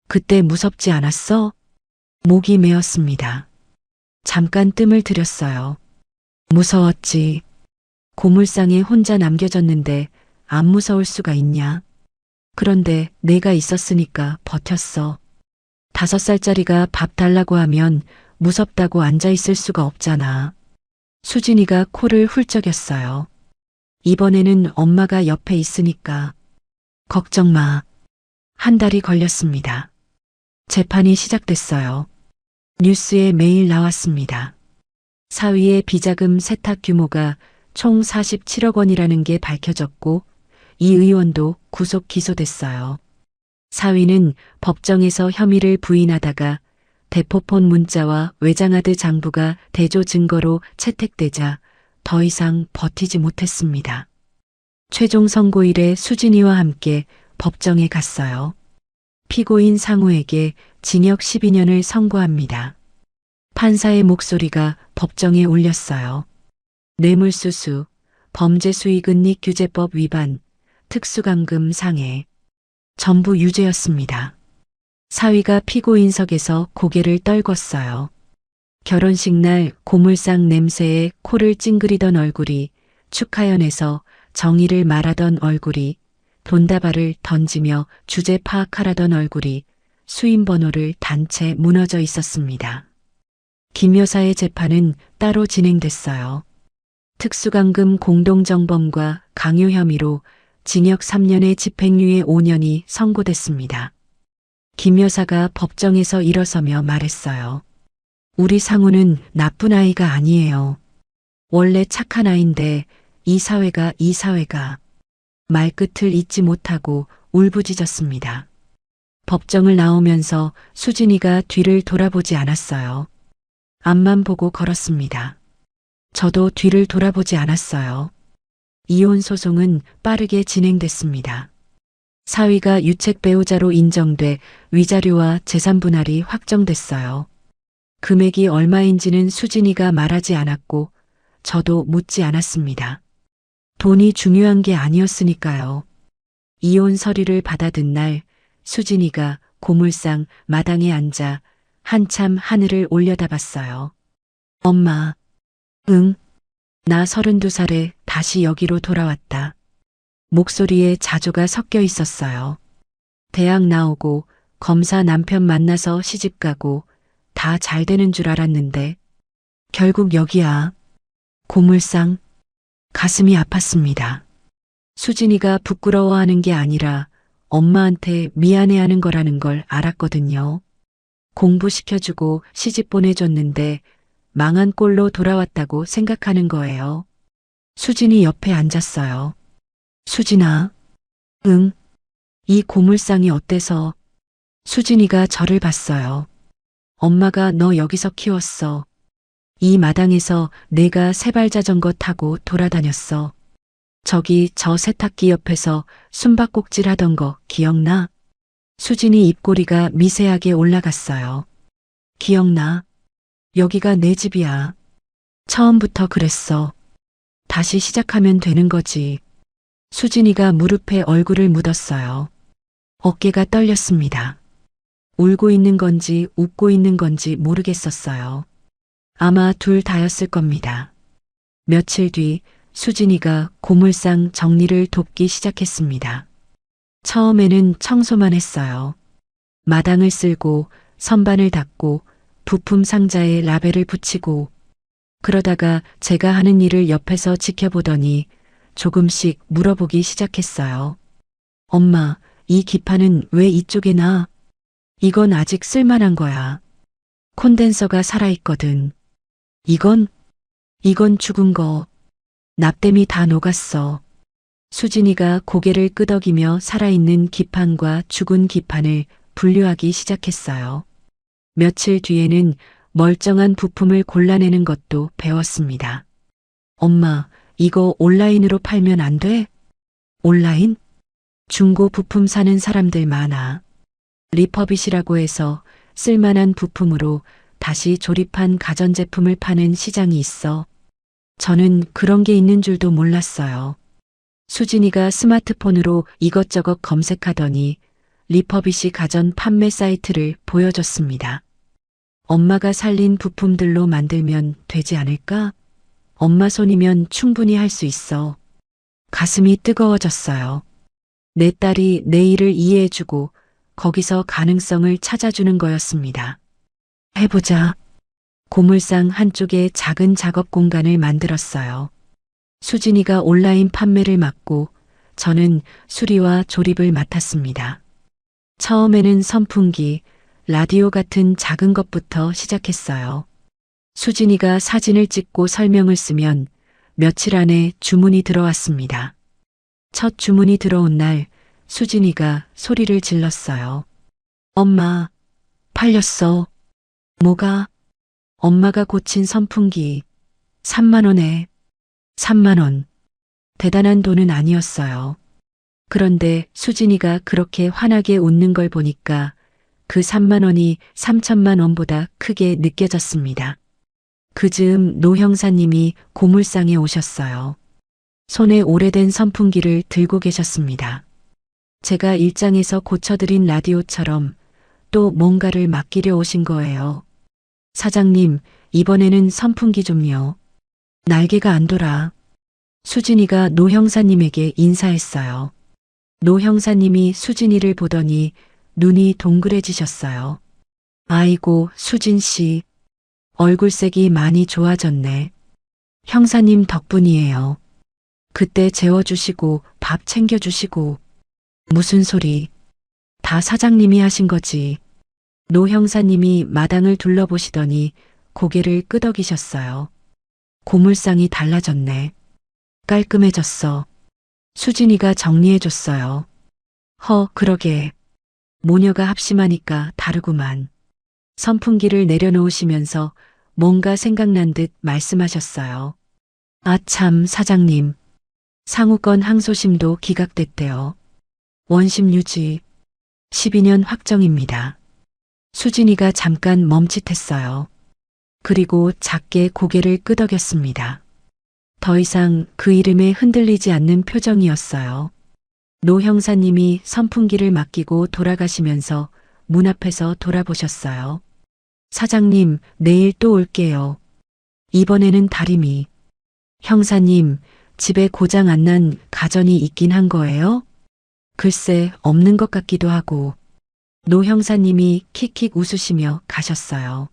그때 무섭지 않았어? 목이 메었습니다. 잠깐 뜸을 들였어요. 무서웠지. 고물상에 혼자 남겨졌는데 안 무서울 수가 있냐? 그런데 내가 있었으니까 버텼어. 5살짜리가 밥 달라고 하면 무섭다고 앉아있을 수가 없잖아. 수진이가 코를 훌쩍였어요. 이번에는 엄마가 옆에 있으니까. 걱정 마. 한 달이 걸렸습니다. 재판이 시작됐어요. 뉴스에 매일 나왔습니다. 사위의 비자금 세탁 규모가 총 47억 원이라는 게 밝혀졌고 이 의원도 구속 기소됐어요. 사위는 법정에서 혐의를 부인하다가 대포폰 문자와 외장하드 장부가 대조 증거로 채택되자 더 이상 버티지 못했습니다. 최종 선고일에 수진이와 함께 법정에 갔어요. 피고인 상우에게 징역 12년을 선고합니다. 판사의 목소리가 법정에 울렸어요. 뇌물수수, 범죄수익은닉규제법 위반, 특수감금 상해. 전부 유죄였습니다. 사위가 피고인석에서 고개를 떨궜어요. 결혼식 날 고물상 냄새에 코를 찡그리던 얼굴이 축하연에서 정의를 말하던 얼굴이 돈다발을 던지며 주제 파악하라던 얼굴이 수임번호를 단 채 무너져 있었습니다. 김 여사의 재판은 따로 진행됐어요. 특수감금 공동정범과 강요 혐의로 징역 3년에 집행유예 5년이 선고됐습니다. 김 여사가 법정에서 일어서며 말했어요. 우리 상우는 나쁜 아이가 아니에요. 원래 착한 아이인데 이 사회가 말끝을 잇지 못하고 울부짖었습니다. 법정을 나오면서 수진이가 뒤를 돌아보지 않았어요. 앞만 보고 걸었습니다. 저도 뒤를 돌아보지 않았어요. 이혼 소송은 빠르게 진행됐습니다. 사위가 유책 배우자로 인정돼 위자료와 재산 분할이 확정됐어요. 금액이 얼마인지는 수진이가 말하지 않았고 저도 묻지 않았습니다. 돈이 중요한 게 아니었으니까요. 이혼 서류를 받아든 날 수진이가 고물상 마당에 앉아 한참 하늘을 올려다봤어요. 엄마, 응, 나 32살에 다시 여기로 돌아왔다. 목소리에 자조가 섞여 있었어요. 대학 나오고 검사 남편 만나서 시집가고 다 잘 되는 줄 알았는데 결국 여기야. 고물상. 가슴이 아팠습니다. 수진이가 부끄러워하는 게 아니라 엄마한테 미안해하는 거라는 걸 알았거든요. 공부시켜주고 시집 보내줬는데 망한 꼴로 돌아왔다고 생각하는 거예요. 수진이 옆에 앉았어요. 수진아. 응. 이 고물상이 어때서? 수진이가 저를 봤어요. 엄마가 너 여기서 키웠어. 이 마당에서 내가 세발자전거 타고 돌아다녔어. 저기 저 세탁기 옆에서 숨바꼭질 하던 거 기억나? 수진이 입꼬리가 미세하게 올라갔어요. 기억나? 여기가 내 집이야. 처음부터 그랬어. 다시 시작하면 되는 거지. 수진이가 무릎에 얼굴을 묻었어요. 어깨가 떨렸습니다. 울고 있는 건지 웃고 있는 건지 모르겠었어요. 아마 둘 다였을 겁니다. 며칠 뒤 수진이가 고물상 정리를 돕기 시작했습니다. 처음에는 청소만 했어요. 마당을 쓸고 선반을 닦고 부품 상자에 라벨을 붙이고, 그러다가 제가 하는 일을 옆에서 지켜보더니 조금씩 물어보기 시작했어요. 엄마, 이 기판은 왜 이쪽에 놔? 이건 아직 쓸만한 거야. 콘덴서가 살아있거든. 이건 죽은 거. 납땜이 다 녹았어. 수진이가 고개를 끄덕이며 살아있는 기판과 죽은 기판을 분류하기 시작했어요. 며칠 뒤에는 멀쩡한 부품을 골라내는 것도 배웠습니다. 엄마, 이거 온라인으로 팔면 안 돼? 온라인? 중고 부품 사는 사람들 많아. 리퍼빗이라고 해서 쓸만한 부품으로 다시 조립한 가전제품을 파는 시장이 있어. 저는 그런 게 있는 줄도 몰랐어요. 수진이가 스마트폰으로 이것저것 검색하더니 리퍼빗이 가전 판매 사이트를 보여줬습니다. 엄마가 살린 부품들로 만들면 되지 않을까? 엄마 손이면 충분히 할 수 있어. 가슴이 뜨거워졌어요. 내 딸이 내 일을 이해해주고 거기서 가능성을 찾아주는 거였습니다. 해보자. 고물상 한쪽에 작은 작업 공간을 만들었어요. 수진이가 온라인 판매를 맡고 저는 수리와 조립을 맡았습니다. 처음에는 선풍기, 라디오 같은 작은 것부터 시작했어요. 수진이가 사진을 찍고 설명을 쓰면 며칠 안에 주문이 들어왔습니다. 첫 주문이 들어온 날 수진이가 소리를 질렀어요. 엄마, 팔렸어. 뭐가? 엄마가 고친 선풍기. 3만 원에. 3만 원. 대단한 돈은 아니었어요. 그런데 수진이가 그렇게 환하게 웃는 걸 보니까 그 3만 원이 3천만 원보다 크게 느껴졌습니다. 그 즈음 노 형사님이 고물상에 오셨어요. 손에 오래된 선풍기를 들고 계셨습니다. 제가 일장에서 고쳐드린 라디오처럼 또 뭔가를 맡기려 오신 거예요. 사장님, 이번에는 선풍기 좀요. 날개가 안 돌아. 수진이가 노 형사님에게 인사했어요. 노 형사님이 수진이를 보더니 눈이 동그래지셨어요. 아이고, 수진 씨. 얼굴색이 많이 좋아졌네. 형사님 덕분이에요. 그때 재워주시고 밥 챙겨주시고. 무슨 소리. 다 사장님이 하신 거지. 노 형사님이 마당을 둘러보시더니 고개를 끄덕이셨어요. 고물상이 달라졌네. 깔끔해졌어. 수진이가 정리해줬어요. 그러게. 모녀가 합심하니까 다르구만. 선풍기를 내려놓으시면서 뭔가 생각난 듯 말씀하셨어요. 아 참, 사장님. 상우건 항소심도 기각됐대요. 원심 유지. 12년 확정입니다. 수진이가 잠깐 멈칫했어요. 그리고 작게 고개를 끄덕였습니다. 더 이상 그 이름에 흔들리지 않는 표정이었어요. 노 형사님이 선풍기를 맡기고 돌아가시면서 문 앞에서 돌아보셨어요. 사장님, 내일 또 올게요. 이번에는 다리미. 형사님, 집에 고장 안 난 가전이 있긴 한 거예요? 글쎄, 없는 것 같기도 하고. 노 형사님이 킥킥 웃으시며 가셨어요.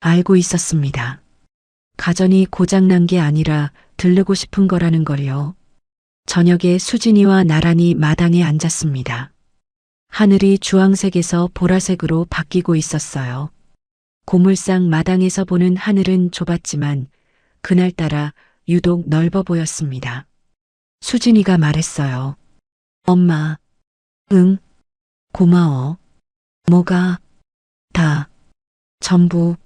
알고 있었습니다. 가전이 고장난 게 아니라 들르고 싶은 거라는 걸요. 저녁에 수진이와 나란히 마당에 앉았습니다. 하늘이 주황색에서 보라색으로 바뀌고 있었어요. 고물상 마당에서 보는 하늘은 좁았지만 그날따라 유독 넓어 보였습니다. 수진이가 말했어요. 엄마. 응. 고마워. 뭐가? 다. 전부.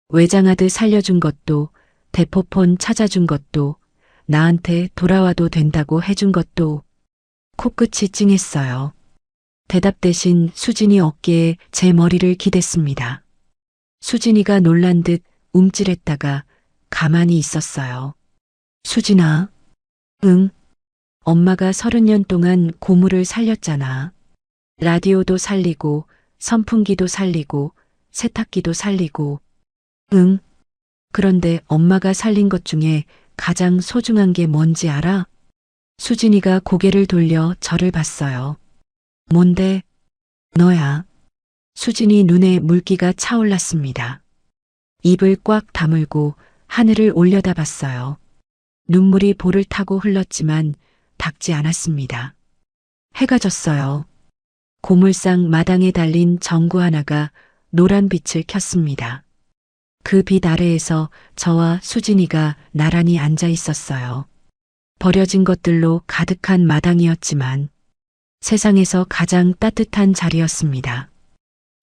외장하드 살려준 것도, 대포폰 찾아준 것도, 나한테 돌아와도 된다고 해준 것도. 코끝이 찡했어요. 대답 대신 수진이 어깨에 제 머리를 기댔습니다. 수진이가 놀란 듯 움찔했다가 가만히 있었어요. 수진아. 응. 엄마가 30년 동안 고물을 살렸잖아. 라디오도 살리고 선풍기도 살리고 세탁기도 살리고. 응. 그런데 엄마가 살린 것 중에 가장 소중한 게 뭔지 알아? 수진이가 고개를 돌려 저를 봤어요. 뭔데? 너야. 수진이 눈에 물기가 차올랐습니다. 입을 꽉 다물고 하늘을 올려다봤어요. 눈물이 볼을 타고 흘렀지만 닿지 않았습니다. 해가 졌어요. 고물상 마당에 달린 전구 하나가 노란 빛을 켰습니다. 그 빛 아래에서 저와 수진이가 나란히 앉아 있었어요. 버려진 것들로 가득한 마당이었지만 세상에서 가장 따뜻한 자리였습니다.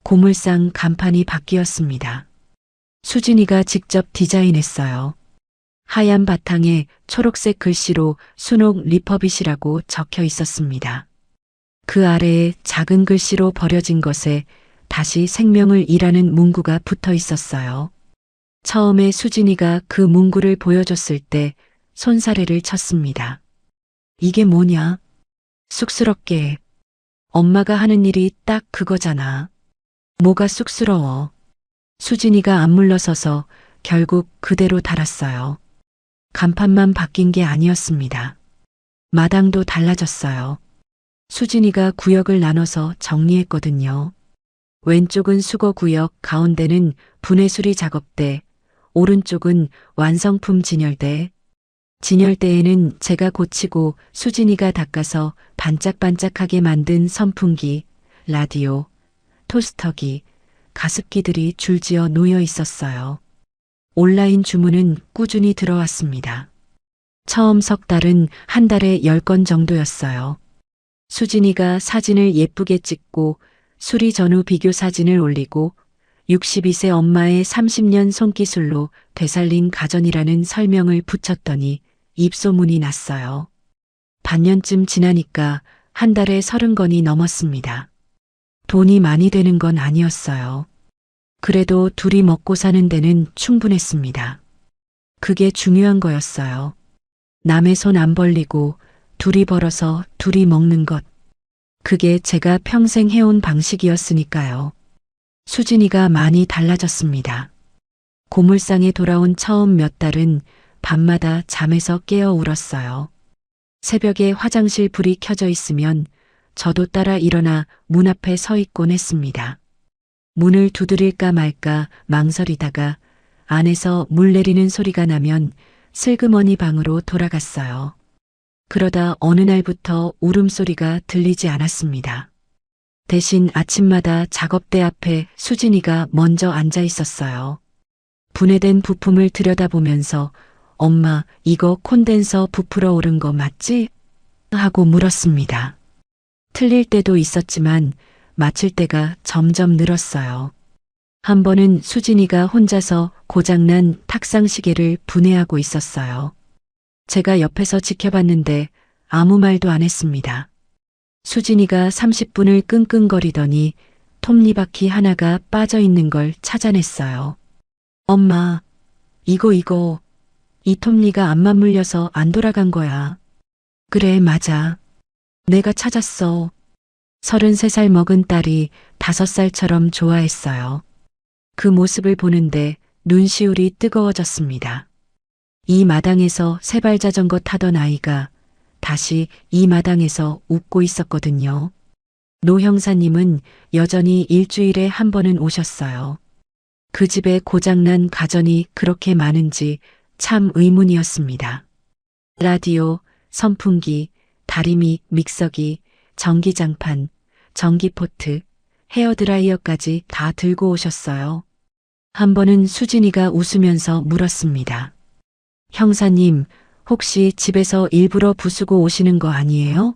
고물상 간판이 바뀌었습니다. 수진이가 직접 디자인했어요. 하얀 바탕에 초록색 글씨로 순옥 리퍼빗이라고 적혀 있었습니다. 그 아래에 작은 글씨로 버려진 것에 다시 생명을 일하는 문구가 붙어 있었어요. 처음에 수진이가 그 문구를 보여줬을 때 손사래를 쳤습니다. 이게 뭐냐? 쑥스럽게. 엄마가 하는 일이 딱 그거잖아. 뭐가 쑥스러워. 수진이가 안 물러서서 결국 그대로 달았어요. 간판만 바뀐 게 아니었습니다. 마당도 달라졌어요. 수진이가 구역을 나눠서 정리했거든요. 왼쪽은 수거 구역, 가운데는 분해수리 작업대, 오른쪽은 완성품 진열대. 진열대에는 제가 고치고 수진이가 닦아서 반짝반짝하게 만든 선풍기, 라디오, 토스터기, 가습기들이 줄지어 놓여 있었어요. 온라인 주문은 꾸준히 들어왔습니다. 처음 석 달은 한 달에 10건 정도였어요. 수진이가 사진을 예쁘게 찍고 수리 전후 비교 사진을 올리고 62세 엄마의 30년 손기술로 되살린 가전이라는 설명을 붙였더니 입소문이 났어요. 반년쯤 지나니까 한 달에 30건이 넘었습니다. 돈이 많이 되는 건 아니었어요. 그래도 둘이 먹고 사는 데는 충분했습니다. 그게 중요한 거였어요. 남의 손 안 벌리고 둘이 벌어서 둘이 먹는 것. 그게 제가 평생 해온 방식이었으니까요. 수진이가 많이 달라졌습니다. 고물상에 돌아온 처음 몇 달은 밤마다 잠에서 깨어 울었어요. 새벽에 화장실 불이 켜져 있으면 저도 따라 일어나 문 앞에 서 있곤 했습니다. 문을 두드릴까 말까 망설이다가 안에서 물 내리는 소리가 나면 슬그머니 방으로 돌아갔어요. 그러다 어느 날부터 울음소리가 들리지 않았습니다. 대신 아침마다 작업대 앞에 수진이가 먼저 앉아 있었어요. 분해된 부품을 들여다보면서 엄마, 이거 콘덴서 부풀어 오른 거 맞지? 하고 물었습니다. 틀릴 때도 있었지만 맞출 때가 점점 늘었어요. 한 번은 수진이가 혼자서 고장난 탁상시계를 분해하고 있었어요. 제가 옆에서 지켜봤는데 아무 말도 안 했습니다. 수진이가 30분을 끙끙거리더니 톱니바퀴 하나가 빠져 있는 걸 찾아냈어요. 엄마, 이거. 이 톱니가 안 맞물려서 안 돌아간 거야. 그래, 맞아. 내가 찾았어. 33살 먹은 딸이 5살처럼 좋아했어요. 그 모습을 보는데 눈시울이 뜨거워졌습니다. 이 마당에서 세발자전거 타던 아이가 다시 이 마당에서 웃고 있었거든요. 노 형사님은 여전히 일주일에 한 번은 오셨어요. 그 집에 고장난 가전이 그렇게 많은지 참 의문이었습니다. 라디오, 선풍기, 다리미, 믹서기, 전기장판, 전기포트, 헤어드라이어까지 다 들고 오셨어요. 한 번은 수진이가 웃으면서 물었습니다. 형사님, 혹시 집에서 일부러 부수고 오시는 거 아니에요?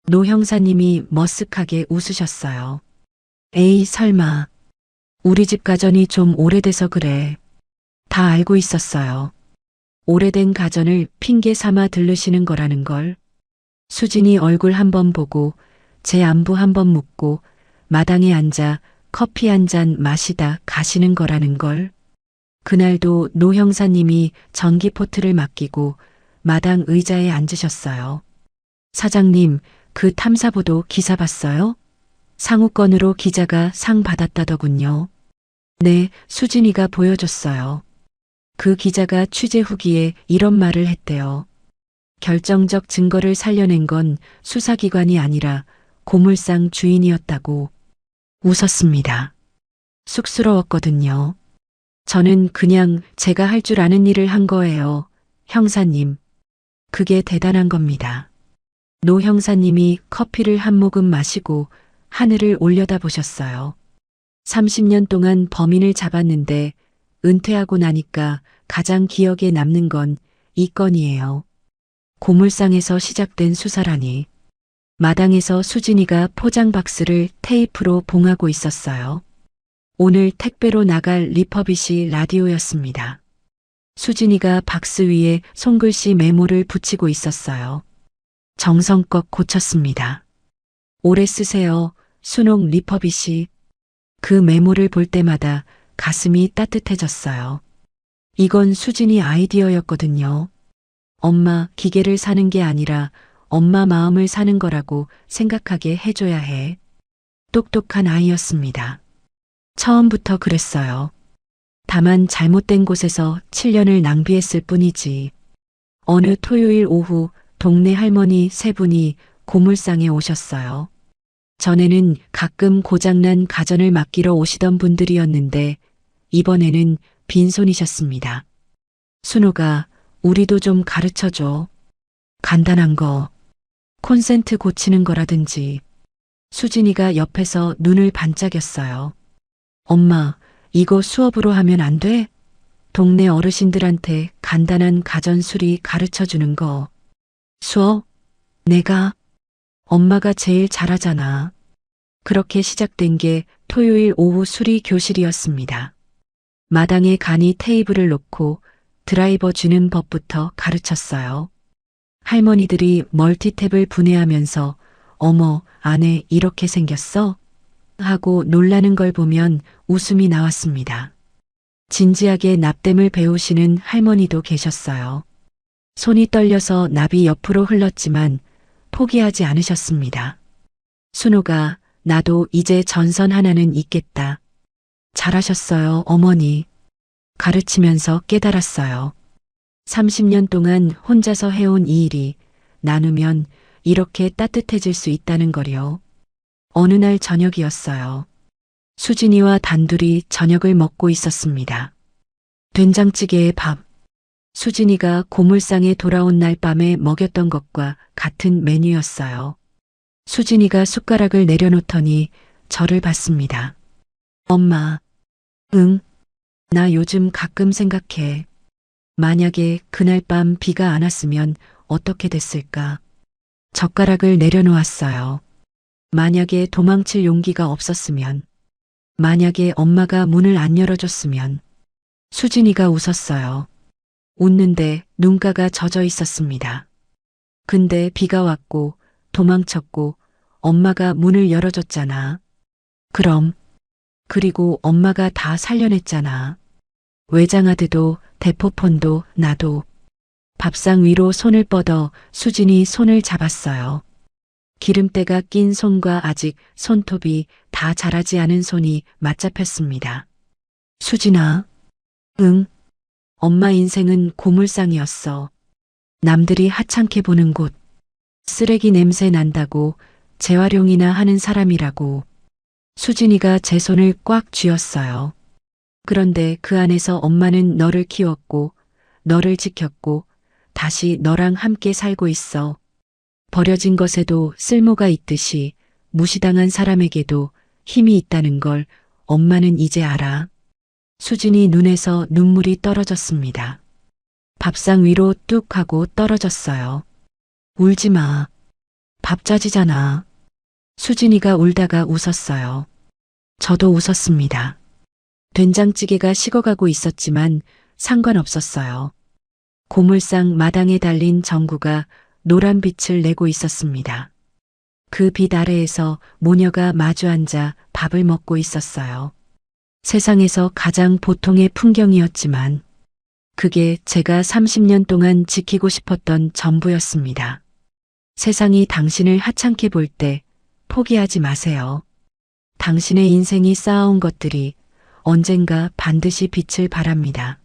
노 형사님이 머쓱하게 웃으셨어요. 에이, 설마. 우리 집 가전이 좀 오래돼서 그래. 다 알고 있었어요. 오래된 가전을 핑계 삼아 들르시는 거라는 걸. 수진이 얼굴 한번 보고 제 안부 한번 묻고 마당에 앉아 커피 한 잔 마시다 가시는 거라는 걸. 그날도 노 형사님이 전기포트를 맡기고 마당 의자에 앉으셨어요. 사장님, 그 탐사보도 기사 봤어요? 상우권으로 기자가 상 받았다더군요. 네, 수진이가 보여줬어요. 그 기자가 취재 후기에 이런 말을 했대요. 결정적 증거를 살려낸 건 수사기관이 아니라 고물상 주인이었다고. 웃었습니다. 쑥스러웠거든요. 저는 그냥 제가 할 줄 아는 일을 한 거예요. 형사님. 그게 대단한 겁니다. 노 형사님이 커피를 한 모금 마시고 하늘을 올려다보셨어요. 30년 동안 범인을 잡았는데 은퇴하고 나니까 가장 기억에 남는 건 이 건이에요. 고물상에서 시작된 수사라니. 마당에서 수진이가 포장 박스를 테이프로 봉하고 있었어요. 오늘 택배로 나갈 리퍼빗이 라디오였습니다. 수진이가 박스 위에 손글씨 메모를 붙이고 있었어요. 정성껏 고쳤습니다. 오래 쓰세요. 순옥 리퍼빗이. 그 메모를 볼 때마다 가슴이 따뜻해졌어요. 이건 수진이 아이디어였거든요. 엄마 기계를 사는 게 아니라 엄마 마음을 사는 거라고 생각하게 해줘야 해. 똑똑한 아이였습니다. 처음부터 그랬어요. 다만 잘못된 곳에서 7년을 낭비했을 뿐이지. 어느 토요일 오후 동네 할머니 세 분이 고물상에 오셨어요. 전에는 가끔 고장난 가전을 맡기러 오시던 분들이었는데 이번에는 빈손이셨습니다. 순호가 우리도 좀 가르쳐줘. 간단한 거. 콘센트 고치는 거라든지. 수진이가 옆에서 눈을 반짝였어요. 엄마, 이거 수업으로 하면 안 돼? 동네 어르신들한테 간단한 가전 수리 가르쳐 주는 거. 수업? 내가? 엄마가 제일 잘하잖아. 그렇게 시작된 게 토요일 오후 수리 교실이었습니다. 마당에 간이 테이블을 놓고 드라이버 쥐는 법부터 가르쳤어요. 할머니들이 멀티탭을 분해하면서 어머, 안에 이렇게 생겼어? 하고 놀라는 걸 보면 웃음이 나왔습니다. 진지하게 납땜을 배우시는 할머니도 계셨어요. 손이 떨려서 납이 옆으로 흘렀지만 포기하지 않으셨습니다. 순호가 나도 이제 전선 하나는 있겠다. 잘하셨어요, 어머니. 가르치면서 깨달았어요. 30년 동안 혼자서 해온 이 일이 나누면 이렇게 따뜻해질 수 있다는 거요. 어느 날 저녁이었어요. 수진이와 단둘이 저녁을 먹고 있었습니다. 된장찌개에 밥. 수진이가 고물상에 돌아온 날 밤에 먹였던 것과 같은 메뉴였어요. 수진이가 숟가락을 내려놓더니 저를 봤습니다. 엄마. 응. 나 요즘 가끔 생각해. 만약에 그날 밤 비가 안 왔으면 어떻게 됐을까? 젓가락을 내려놓았어요. 만약에 도망칠 용기가 없었으면. 만약에 엄마가 문을 안 열어줬으면. 수진이가 웃었어요. 웃는데 눈가가 젖어 있었습니다. 근데 비가 왔고 도망쳤고 엄마가 문을 열어줬잖아. 그럼. 그리고 엄마가 다 살려냈잖아. 외장하드도 대포폰도 나도. 밥상 위로 손을 뻗어 수진이 손을 잡았어요. 기름때가 낀 손과 아직 손톱이 다 자라지 않은 손이 맞잡혔습니다. 수진아. 응. 엄마 인생은 고물상이었어. 남들이 하찮게 보는 곳. 쓰레기 냄새 난다고 재활용이나 하는 사람이라고. 수진이가 제 손을 꽉 쥐었어요. 그런데 그 안에서 엄마는 너를 키웠고, 너를 지켰고, 다시 너랑 함께 살고 있어. 버려진 것에도 쓸모가 있듯이 무시당한 사람에게도 힘이 있다는 걸 엄마는 이제 알아. 수진이 눈에서 눈물이 떨어졌습니다. 밥상 위로 뚝 하고 떨어졌어요. 울지 마. 밥 짜지잖아. 수진이가 울다가 웃었어요. 저도 웃었습니다. 된장찌개가 식어가고 있었지만 상관없었어요. 고물상 마당에 달린 전구가 노란 빛을 내고 있었습니다. 그 빛 아래에서 모녀가 마주 앉아 밥을 먹고 있었어요. 세상에서 가장 보통의 풍경이었지만 그게 제가 30년 동안 지키고 싶었던 전부였습니다. 세상이 당신을 하찮게 볼 때 포기하지 마세요. 당신의 인생이 쌓아온 것들이 언젠가 반드시 빛을 발합니다.